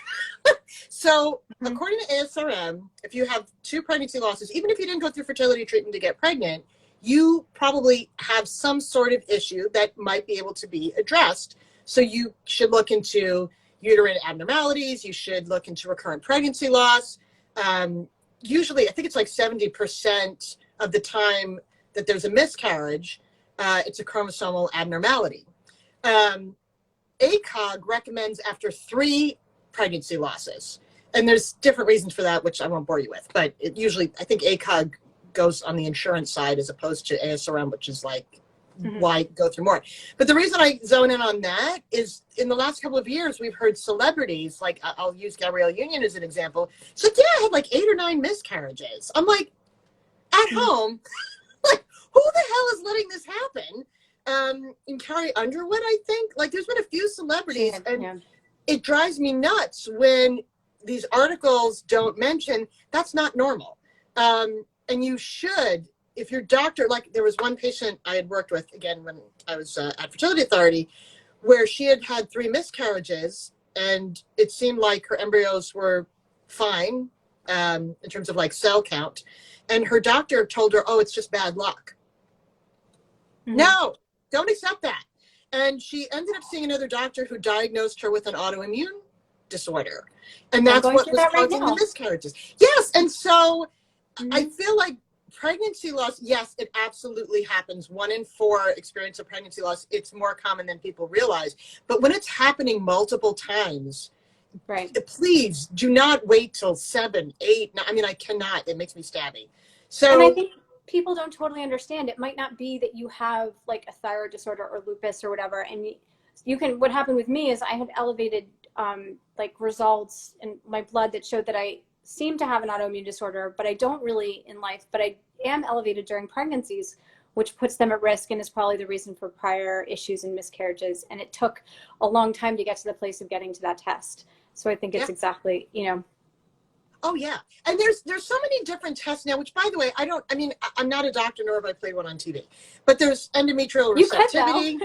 So according to ASRM, if you have 2 pregnancy losses, even if you didn't go through fertility treatment to get pregnant, you probably have some sort of issue that might be able to be addressed. So you should look into uterine abnormalities. You should look into recurrent pregnancy loss. Usually, I think it's like 70% of the time that there's a miscarriage, it's a chromosomal abnormality. ACOG recommends after 3 pregnancy losses. And there's different reasons for that, which I won't bore you with. But it usually, I think ACOG goes on the insurance side as opposed to ASRM, which is like, why go through more? But the reason I zone in on that is in the last couple of years, we've heard celebrities, like I'll use Gabrielle Union as an example. So yeah, I had like 8 or 9 miscarriages. I'm like, at home, like who the hell is letting this happen? And Carrie Underwood, I think, like there's been a few celebrities, and it drives me nuts when these articles don't mention that's not normal. And you should, if your doctor, like there was one patient I had worked with, again, when I was at Fertility Authority, where she had had 3 miscarriages, and it seemed like her embryos were fine in terms of like cell count. And her doctor told her, oh, it's just bad luck. No, don't accept that. And she ended up seeing another doctor who diagnosed her with an autoimmune disorder. And that's what was causing the miscarriages. Yes. And so I feel like pregnancy loss, yes, it absolutely happens. 1 in 4 experience of pregnancy loss. It's more common than people realize. But when it's happening multiple times, please do not wait till 7, 8. I mean, I cannot. It makes me stabby. So, and I think people don't totally understand. It might not be that you have like a thyroid disorder or lupus or whatever. And you can, what happened with me is I had elevated like results in my blood that showed that I seem to have an autoimmune disorder, but I don't really in life, but I am elevated during pregnancies, which puts them at risk and is probably the reason for prior issues and miscarriages. And it took a long time to get to the place of getting to that test. So I think it's exactly, you know. Oh yeah. And there's so many different tests now, which by the way, I'm not a doctor nor have I played one on TV, but there's endometrial receptivity.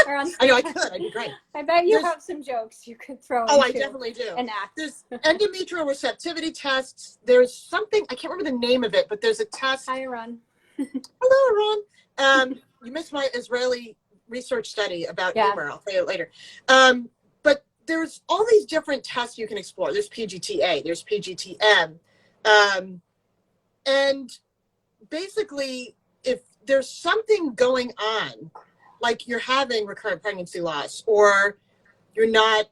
Or on I know I could. I'd be great. I bet you have some jokes you could throw Oh, into I definitely do. an act. There's endometrial receptivity tests. There's something, I can't remember the name of it, but there's a test. Hi, Ron. Hello, Ron. You missed my Israeli research study about humor. I'll tell you later. But there's all these different tests you can explore. There's PGTA, there's PGTM. And basically, if there's something going on, like you're having recurrent pregnancy loss, or you're not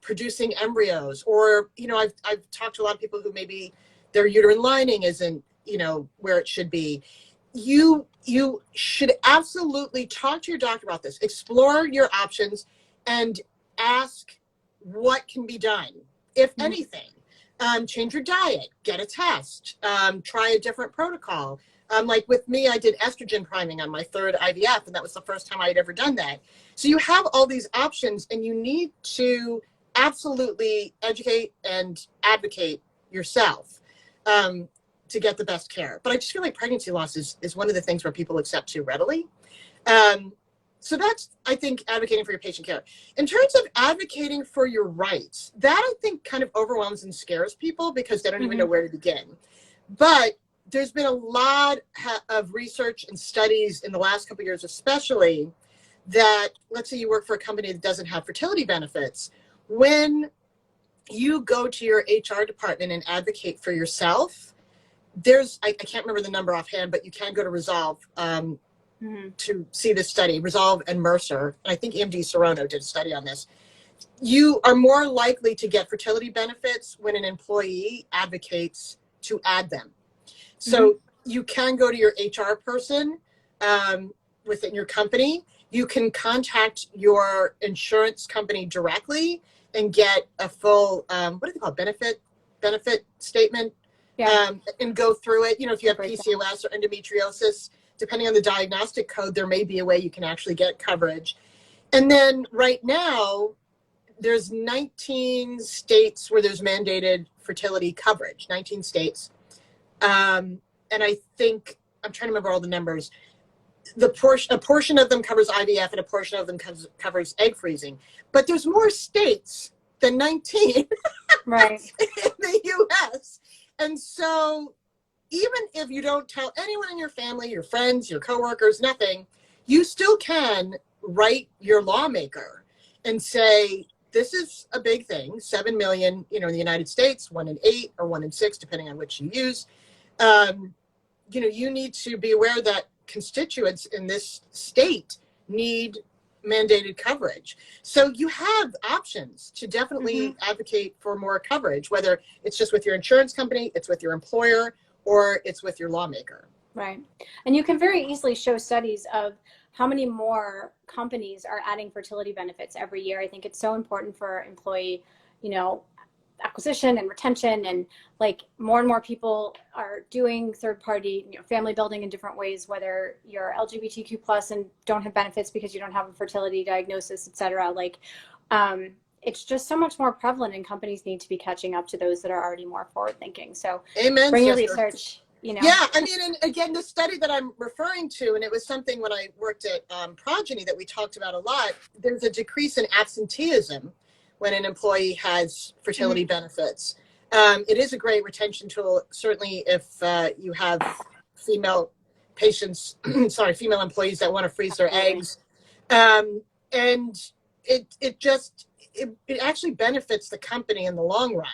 producing embryos, or, you know, I've talked to a lot of people who maybe their uterine lining isn't, you know, where it should be. You should absolutely talk to your doctor about this, explore your options, and ask what can be done, if anything. Change your diet, get a test, try a different protocol. Like with me, I did estrogen priming on my third IVF, and that was the first time I had ever done that. So you have all these options, and you need to absolutely educate and advocate yourself to get the best care. But I just feel like pregnancy loss is one of the things where people accept too readily. So that's, I think, advocating for your patient care. In terms of advocating for your rights, that I think kind of overwhelms and scares people because they don't even know where to begin. But there's been a lot of research and studies in the last couple of years, especially, that let's say you work for a company that doesn't have fertility benefits. When you go to your HR department and advocate for yourself, there's, I can't remember the number offhand, but you can go to Resolve to see this study, Resolve and Mercer. And I think EMD Serono did a study on this. You are more likely to get fertility benefits when an employee advocates to add them. So you can go to your HR person within your company. You can contact your insurance company directly and get a full, what do they call it, benefit statement, and go through it. You know, if you have PCOS or endometriosis, depending on the diagnostic code, there may be a way you can actually get coverage. And then right now, there's 19 states where there's mandated fertility coverage, 19 states. And I think, I'm trying to remember all the numbers. A portion of them covers IVF and a portion of them covers egg freezing. But there's more states than 19 right. in the U.S. And so even if you don't tell anyone in your family, your friends, your coworkers, nothing, you still can write your lawmaker and say, this is a big thing, 7 million, you know, in the United States, 1 in 8 or 1 in 6, depending on which you use. You know, you need to be aware that constituents in this state need mandated coverage. So you have options to definitely advocate for more coverage, whether it's just with your insurance company, it's with your employer, or it's with your lawmaker. Right. And you can very easily show studies of how many more companies are adding fertility benefits every year. I think it's so important for employee, you know, acquisition and retention, and like more and more people are doing third-party, you know, family building in different ways, whether you're LGBTQ plus and don't have benefits because you don't have a fertility diagnosis, etc. Like, it's just so much more prevalent, and companies need to be catching up to those that are already more forward thinking. So Amen, bring your sister. research, you know. Yeah, I mean, and again, the study that I'm referring to, and it was something when I worked at Progeny that we talked about a lot, there's a decrease in absenteeism when an employee has fertility benefits. It is a great retention tool, certainly if you have female patients, female employees that want to freeze their eggs. And it actually benefits the company in the long run,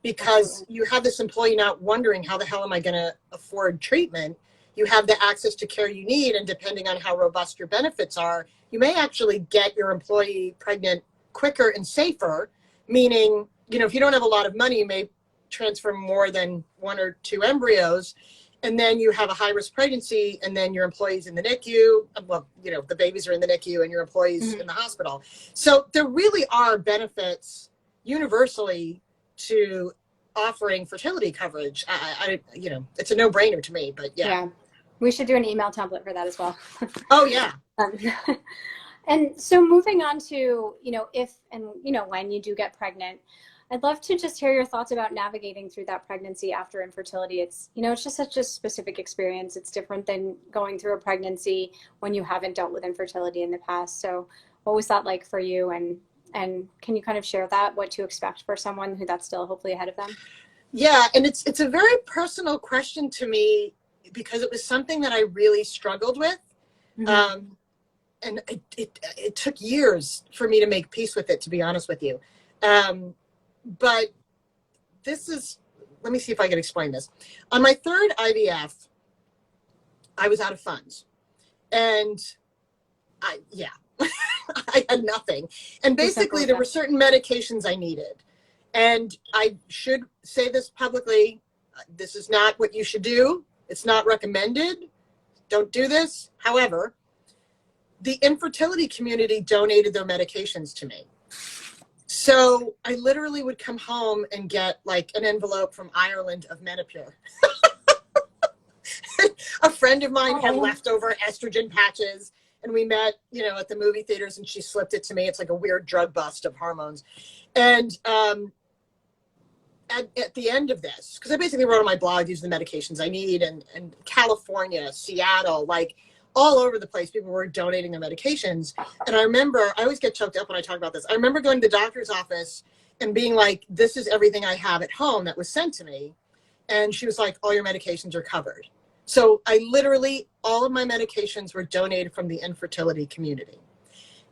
because you have this employee not wondering, how the hell am I going to afford treatment? You have the access to care you need, and depending on how robust your benefits are, you may actually get your employee pregnant quicker and safer, meaning, you know, if you don't have a lot of money, you may transfer more than 1 or 2 embryos, and then you have a high-risk pregnancy, and then your employee's in the NICU. Well, you know, the babies are in the NICU and your employee's in the hospital. So there really are benefits universally to offering fertility coverage. I you know, it's a no-brainer to me, but yeah. We should do an email template for that as well. Oh, yeah. And so moving on to, you know, if and, you know, when you do get pregnant, I'd love to just hear your thoughts about navigating through that pregnancy after infertility. It's, you know, it's just such a specific experience. It's different than going through a pregnancy when you haven't dealt with infertility in the past. So What was that like for you? And can you kind of share that, what to expect for someone who that's still hopefully ahead of them? Yeah, and it's a very personal question to me because it was something that I really struggled with. Mm-hmm. Um, and it took years for me to make peace with it, to be honest with you. But let me see if I can explain this. On my third IVF, I was out of funds. And yeah, I had nothing. And basically, there were certain medications I needed. And I should say this publicly. This is not what you should do. It's not recommended. Don't do this. However, the infertility community donated their medications to me. So I literally would come home and get like an envelope from Ireland of Menopur. A friend of mine had leftover estrogen patches, and we met, at the movie theaters, and she slipped it to me. It's like a weird drug bust of hormones. And at the end of this, because I basically wrote on my blog, these are the medications I need, and California, Seattle, like all over the place, people were donating their medications. And I remember, I always get choked up when I talk about this. I remember going to the doctor's office and being like, this is everything I have at home that was sent to me. And she was like, all your medications are covered. So I literally, all of my medications were donated from the infertility community.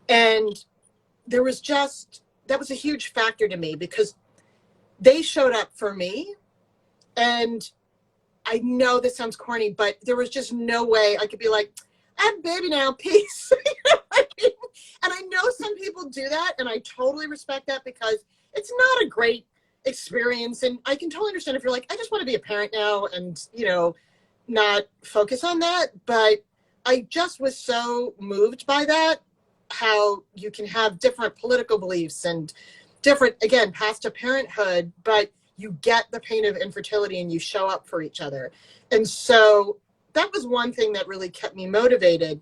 And that was a huge factor to me because they showed up for me. And I know this sounds corny, but there was just no way I could be like, I have a baby now, peace. You know what I mean? And I know some people do that, and I totally respect that because it's not a great experience. And I can totally understand if you're like, I just want to be a parent now and, not focus on that. But I just was so moved by that, how you can have different political beliefs and different, again, past to parenthood, but you get the pain of infertility and you show up for each other. And so that was one thing that really kept me motivated.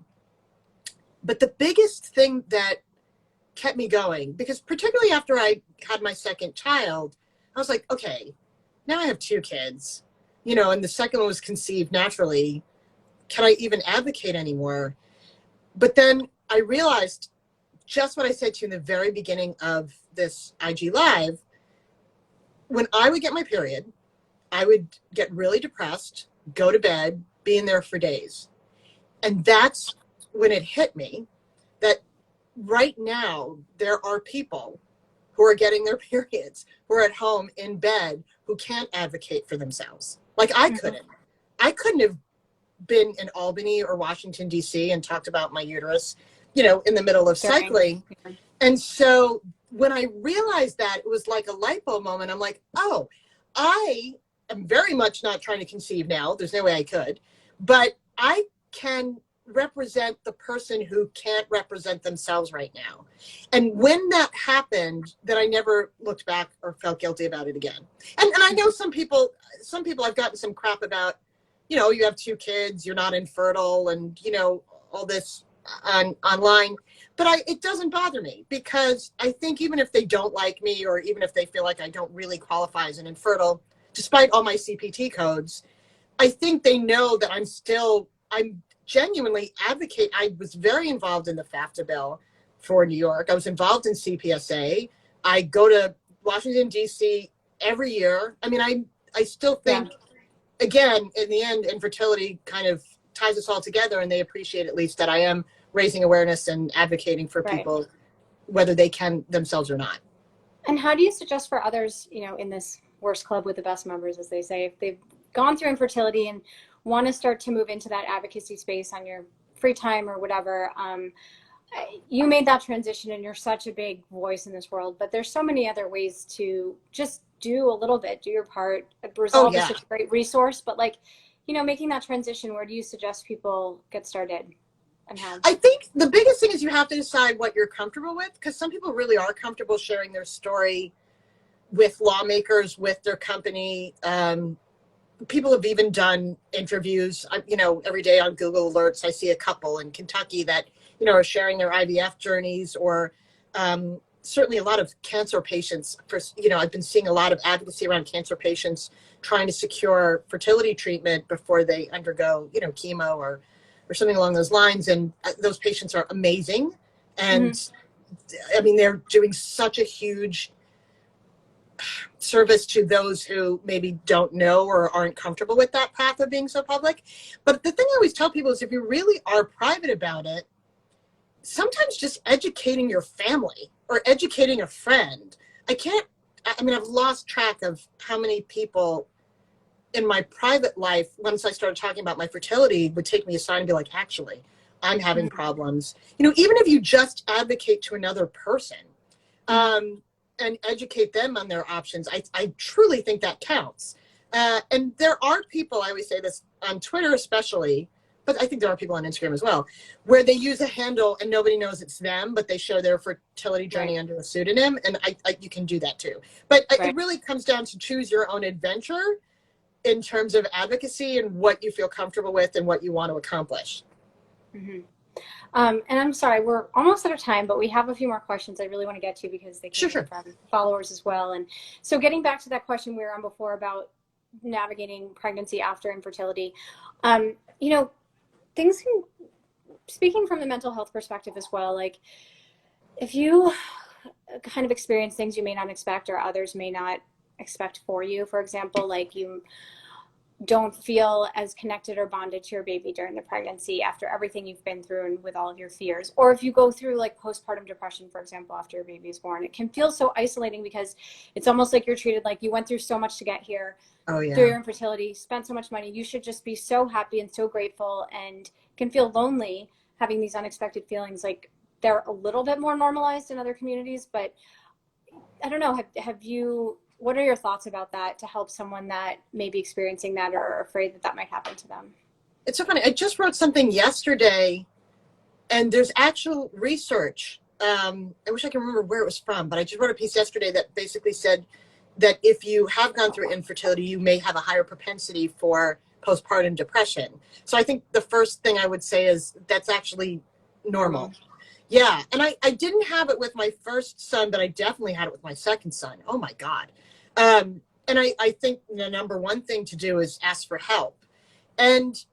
But the biggest thing that kept me going, because particularly after I had my second child, I was like, okay, now I have two kids, and the second one was conceived naturally. Can I even advocate anymore? But then I realized just what I said to you in the very beginning of this IG Live. When I would get my period, I would get really depressed, go to bed, be in there for days. And that's when it hit me that right now there are people who are getting their periods, who are at home in bed, who can't advocate for themselves. Like I couldn't have been in Albany or Washington, D.C. and talked about my uterus, in the middle of cycling. And so when I realized that, it was like a light bulb moment. I'm like, oh, I am very much not trying to conceive now. There's no way I could, but I can represent the person who can't represent themselves right now. And when that happened, then I never looked back or felt guilty about it again. And I know some people I've gotten some crap about, you have two kids, you're not infertile, and, all this online. But it doesn't bother me because I think even if they don't like me or even if they feel like I don't really qualify as an infertile, despite all my CPT codes, I think they know that I'm genuinely advocate. I was very involved in the FAFTA bill for New York. I was involved in CPSA. I go to Washington, D.C. every year. I mean, I still think, again, in the end, infertility kind of ties us all together, and they appreciate at least that I am raising awareness and advocating for people, whether they can themselves or not. And how do you suggest for others, in this worst club with the best members, as they say, if they've gone through infertility and want to start to move into that advocacy space on your free time or whatever? You made that transition and you're such a big voice in this world, but there's so many other ways to just do a little bit, do your part. Resolve is such a great resource, but making that transition, where do you suggest people get started? And how? I think the biggest thing is you have to decide what you're comfortable with, because some people really are comfortable sharing their story with lawmakers, with their company. People have even done interviews, every day on Google Alerts. I see a couple in Kentucky that, are sharing their IVF journeys, or certainly a lot of cancer patients. I've been seeing a lot of advocacy around cancer patients trying to secure fertility treatment before they undergo, chemo or something along those lines. And those patients are amazing. And I mean, they're doing such a huge service to those who maybe don't know or aren't comfortable with that path of being so public. But the thing I always tell people is if you really are private about it, sometimes just educating your family or educating a friend. I mean, I've lost track of how many people in my private life, once I started talking about my fertility, would take me aside and be like, actually, I'm having problems. You know, even if you just advocate to another person, and educate them on their options, I truly think that counts. And there are people, I always say this on Twitter especially, but I think there are people on Instagram as well, where they use a handle and nobody knows it's them, but they show their fertility journey under a pseudonym. And you can do that too. But it really comes down to choose your own adventure in terms of advocacy and what you feel comfortable with and what you want to accomplish. Mm-hmm. And I'm sorry, we're almost out of time, but we have a few more questions I really want to get to because they came from followers as well. And so getting back to that question we were on before about navigating pregnancy after infertility, you know, things can, speaking from the mental health perspective as well, like if you kind of experience things you may not expect or others may not expect for you, for example, like you don't feel as connected or bonded to your baby during the pregnancy after everything you've been through and with all of your fears, or if you go through like postpartum depression, for example, after your baby is born, it can feel so isolating because it's almost like you're treated like you went through so much to get here through your infertility, spent so much money, you should just be so happy and so grateful, and can feel lonely having these unexpected feelings. Like they're a little bit more normalized in other communities, but I don't know, have you, what are your thoughts about that to help someone that may be experiencing that or are afraid that that might happen to them? It's so funny. I just wrote something yesterday, and there's actual research. I wish I can remember where it was from, but I just wrote a piece yesterday that basically said that if you have gone through infertility, you may have a higher propensity for postpartum depression. So I think the first thing I would say is that's actually normal. Yeah. And I didn't have it with my first son, but I definitely had it with my second son. Oh my God. And I think the number one thing to do is ask for help. And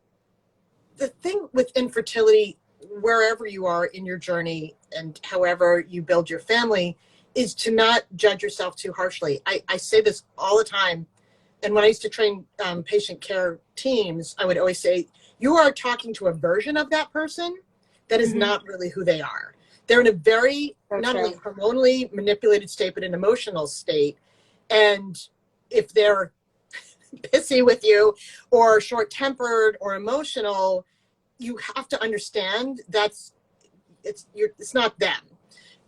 the thing with infertility, wherever you are in your journey and however you build your family, is to not judge yourself too harshly. I say this all the time. And when I used to train patient care teams, I would always say, you are talking to a version of that person that is not really who they are. They're in a very, not only hormonally manipulated state, but an emotional state. And if they're pissy with you or short-tempered or emotional, you have to understand it's not them.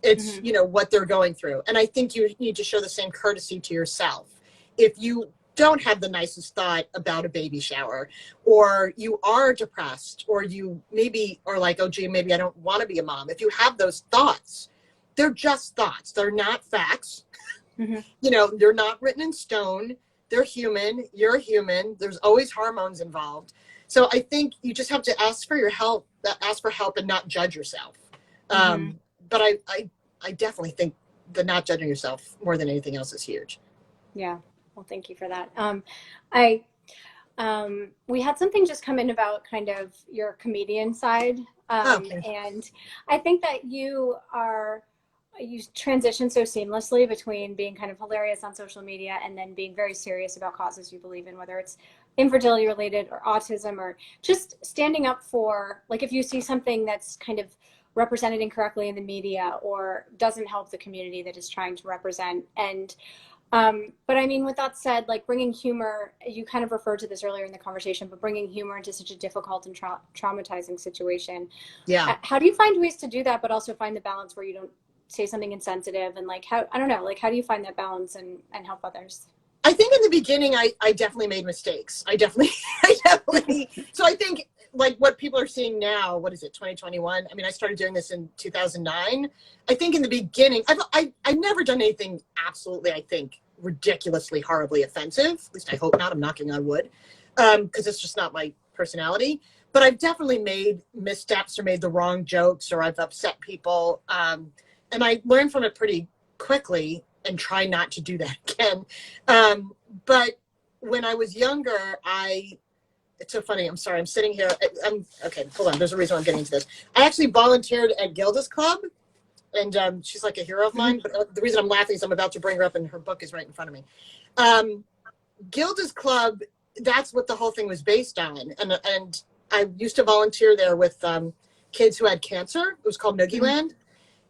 It's, you know, what they're going through. And I think you need to show the same courtesy to yourself. If you don't have the nicest thought about a baby shower, or you are depressed, or you maybe are like, oh gee, maybe I don't want to be a mom. If you have those thoughts, they're just thoughts. They're not facts. You know, they're not written in stone. They're human. You're human. There's always hormones involved. So I think you just have to ask for help and not judge yourself. But I definitely think the not judging yourself more than anything else is huge. Yeah. Well, thank you for that. We had something just come in about kind of your comedian side. And I think that you transition so seamlessly between being kind of hilarious on social media and then being very serious about causes you believe in, whether it's infertility related or autism, or just standing up for, like, if you see something that's kind of represented incorrectly in the media or doesn't help the community that is trying to represent. And but I mean, with that said, like bringing humor, you kind of referred to this earlier in the conversation, but bringing humor into such a difficult and traumatizing situation. Yeah. How do you find ways to do that, but also find the balance where you don't say something insensitive, and like, how, I don't know, like, how do you find that balance and help others? I think in the beginning, I definitely made mistakes. I definitely, so I think like what people are seeing now, what is it, 2021? I mean, I started doing this in 2009. I think in the beginning, I've never done anything absolutely, I think, ridiculously, horribly offensive. At least I hope not. I'm knocking on wood, because it's just not my personality. But I've definitely made missteps or made the wrong jokes, or I've upset people. And I learned from it pretty quickly and try not to do that again. But when I was younger, it's so funny. I'm sorry. I'm sitting here. Okay, hold on. There's a reason I'm getting into this. I actually volunteered at Gilda's Club and she's like a hero of mine. But the reason I'm laughing is I'm about to bring her up, and her book is right in front of me. Gilda's Club, that's what the whole thing was based on. And I used to volunteer there with kids who had cancer. It was called Noogie Land.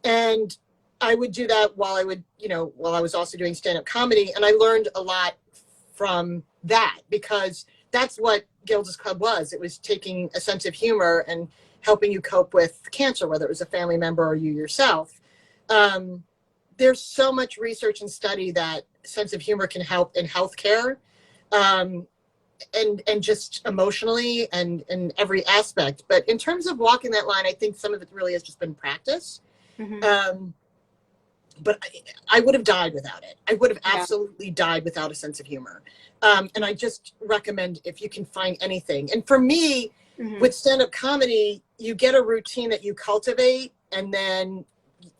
And I would do that while I was also doing stand-up comedy. And I learned a lot from that, because that's what Gilda's Club was. It was taking a sense of humor and helping you cope with cancer, whether it was a family member or you yourself. There's so much research and study that sense of humor can help in healthcare, and just emotionally and in every aspect. But in terms of walking that line, I think some of it really has just been practice. But I would have died without it. I would have absolutely died without a sense of humor. And I just recommend, if you can find anything. And for me, with stand-up comedy, you get a routine that you cultivate, and then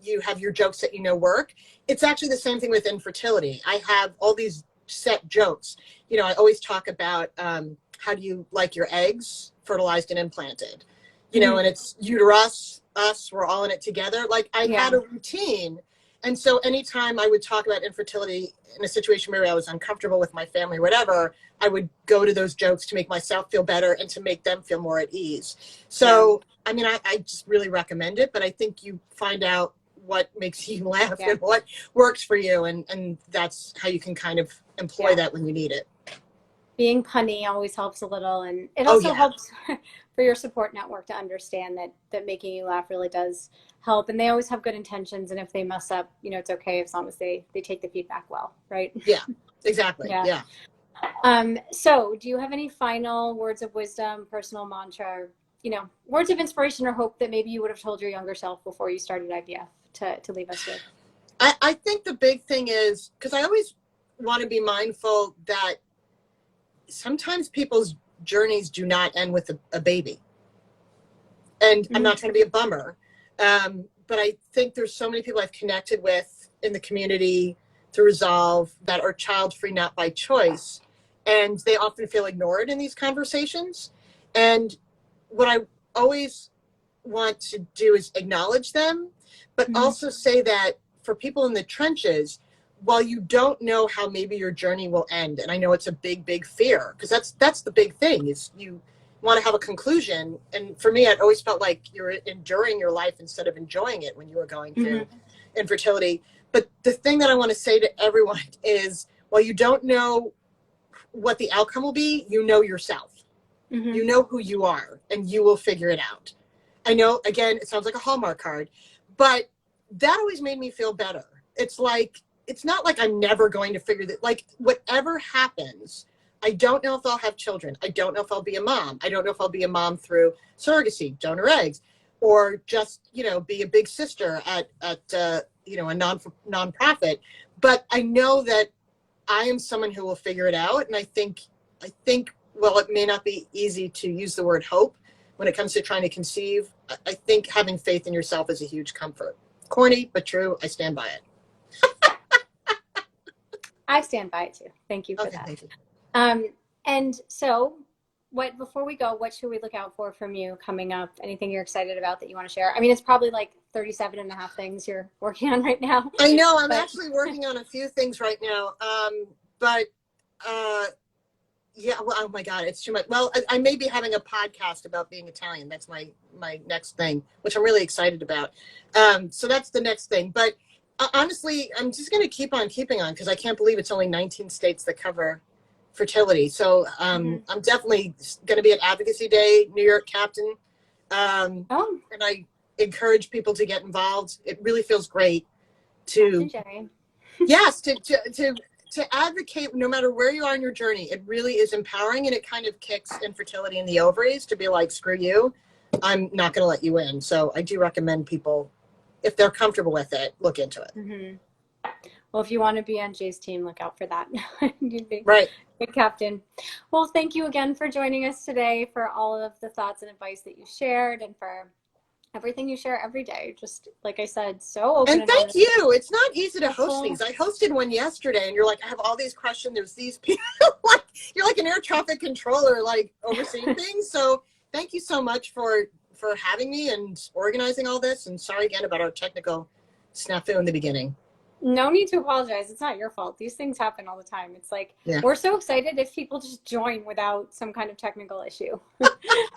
you have your jokes that work. It's actually the same thing with infertility. I have all these set jokes. I always talk about how do you like your eggs fertilized and implanted, and it's uterus, us, we're all in it together. Like I had a routine. And so anytime I would talk about infertility in a situation where I was uncomfortable with my family or whatever, I would go to those jokes to make myself feel better and to make them feel more at ease. So, I mean, I just really recommend it, but I think you find out what makes you laugh and what works for you. And that's how you can kind of employ that when you need it. Being punny always helps a little. And it also helps for your support network to understand that making you laugh really does help. And they always have good intentions. And if they mess up, it's okay as long as they take the feedback well, right? Yeah, exactly. Yeah. So do you have any final words of wisdom, personal mantra, words of inspiration or hope that maybe you would have told your younger self before you started IVF to leave us with? I think the big thing is, because I always want to be mindful that sometimes people's journeys do not end with a baby. And I'm not trying to be a bummer. But I think there's so many people I've connected with in the community through Resolve that are child-free, not by choice. And they often feel ignored in these conversations. And what I always want to do is acknowledge them, but also say that for people in the trenches, while you don't know how maybe your journey will end, and I know it's a big, big fear, because that's the big thing, is you want to have a conclusion. And for me, I always felt like you're enduring your life instead of enjoying it when you were going through infertility. But the thing that I want to say to everyone is, while you don't know what the outcome will be, you know yourself. You know who you are, and you will figure it out. I know, again, it sounds like a Hallmark card, but that always made me feel better. It's not like I'm never going to figure that, like, whatever happens, I don't know if I'll have children. I don't know if I'll be a mom. I don't know if I'll be a mom through surrogacy, donor eggs, or just, be a big sister at a nonprofit. But I know that I am someone who will figure it out. And I think, well, it may not be easy to use the word hope when it comes to trying to conceive. I think having faith in yourself is a huge comfort. Corny, but true. I stand by it. I stand by it too. Thank you for that. Thank you. And so before we go, what should we look out for from you coming up? Anything you're excited about that you want to share? I mean, it's probably like 37 and a half things you're working on right now. I know. I'm actually working on a few things right now. Yeah, well, oh my God, it's too much. Well, I may be having a podcast about being Italian. That's my next thing, which I'm really excited about. So that's the next thing. But honestly, I'm just going to keep on keeping on, because I can't believe it's only 19 states that cover fertility. So I'm definitely going to be at Advocacy Day, New York Captain. And I encourage people to get involved. It really feels great to advocate no matter where you are in your journey. It really is empowering, and it kind of kicks infertility in the ovaries to be like, screw you, I'm not going to let you in. So I do recommend people, if they're comfortable with it, look into it. Well, if you want to be on Jay's team, look out for that. You'd be right. Good captain. Well, thank you again for joining us today, for all of the thoughts and advice that you shared, and for everything you share every day. Just like I said, so open. And thank you. It's not easy to host these. I hosted one yesterday, and you're like, I have all these questions. There's these people. Like, you're like an air traffic controller, like overseeing things. So thank you so much for having me and organizing all this. And sorry again about our technical snafu in the beginning. No need to apologize. It's not your fault. These things happen all the time. It's like, Yeah. we're so excited if people just join without some kind of technical issue.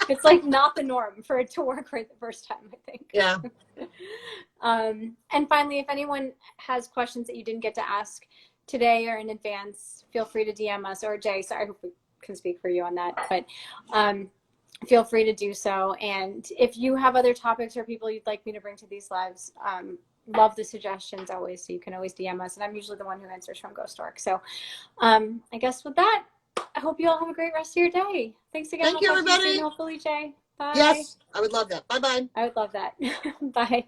It's like not the norm for it to work right the first time, I think. Yeah. And finally, if anyone has questions that you didn't get to ask today or in advance, feel free to DM us, or Jay, sorry, I hope we can speak for you on that, but feel free to do so. And if you have other topics or people you'd like me to bring to these lives, love the suggestions always, so you can always DM us, and I'm usually the one who answers from GoStork. So I guess with that, I hope you all have a great rest of your day. Thanks again. Thank you, everybody. Hopefully, Jay. Bye. Yes, I would love that. Bye-bye. I would love that. Bye.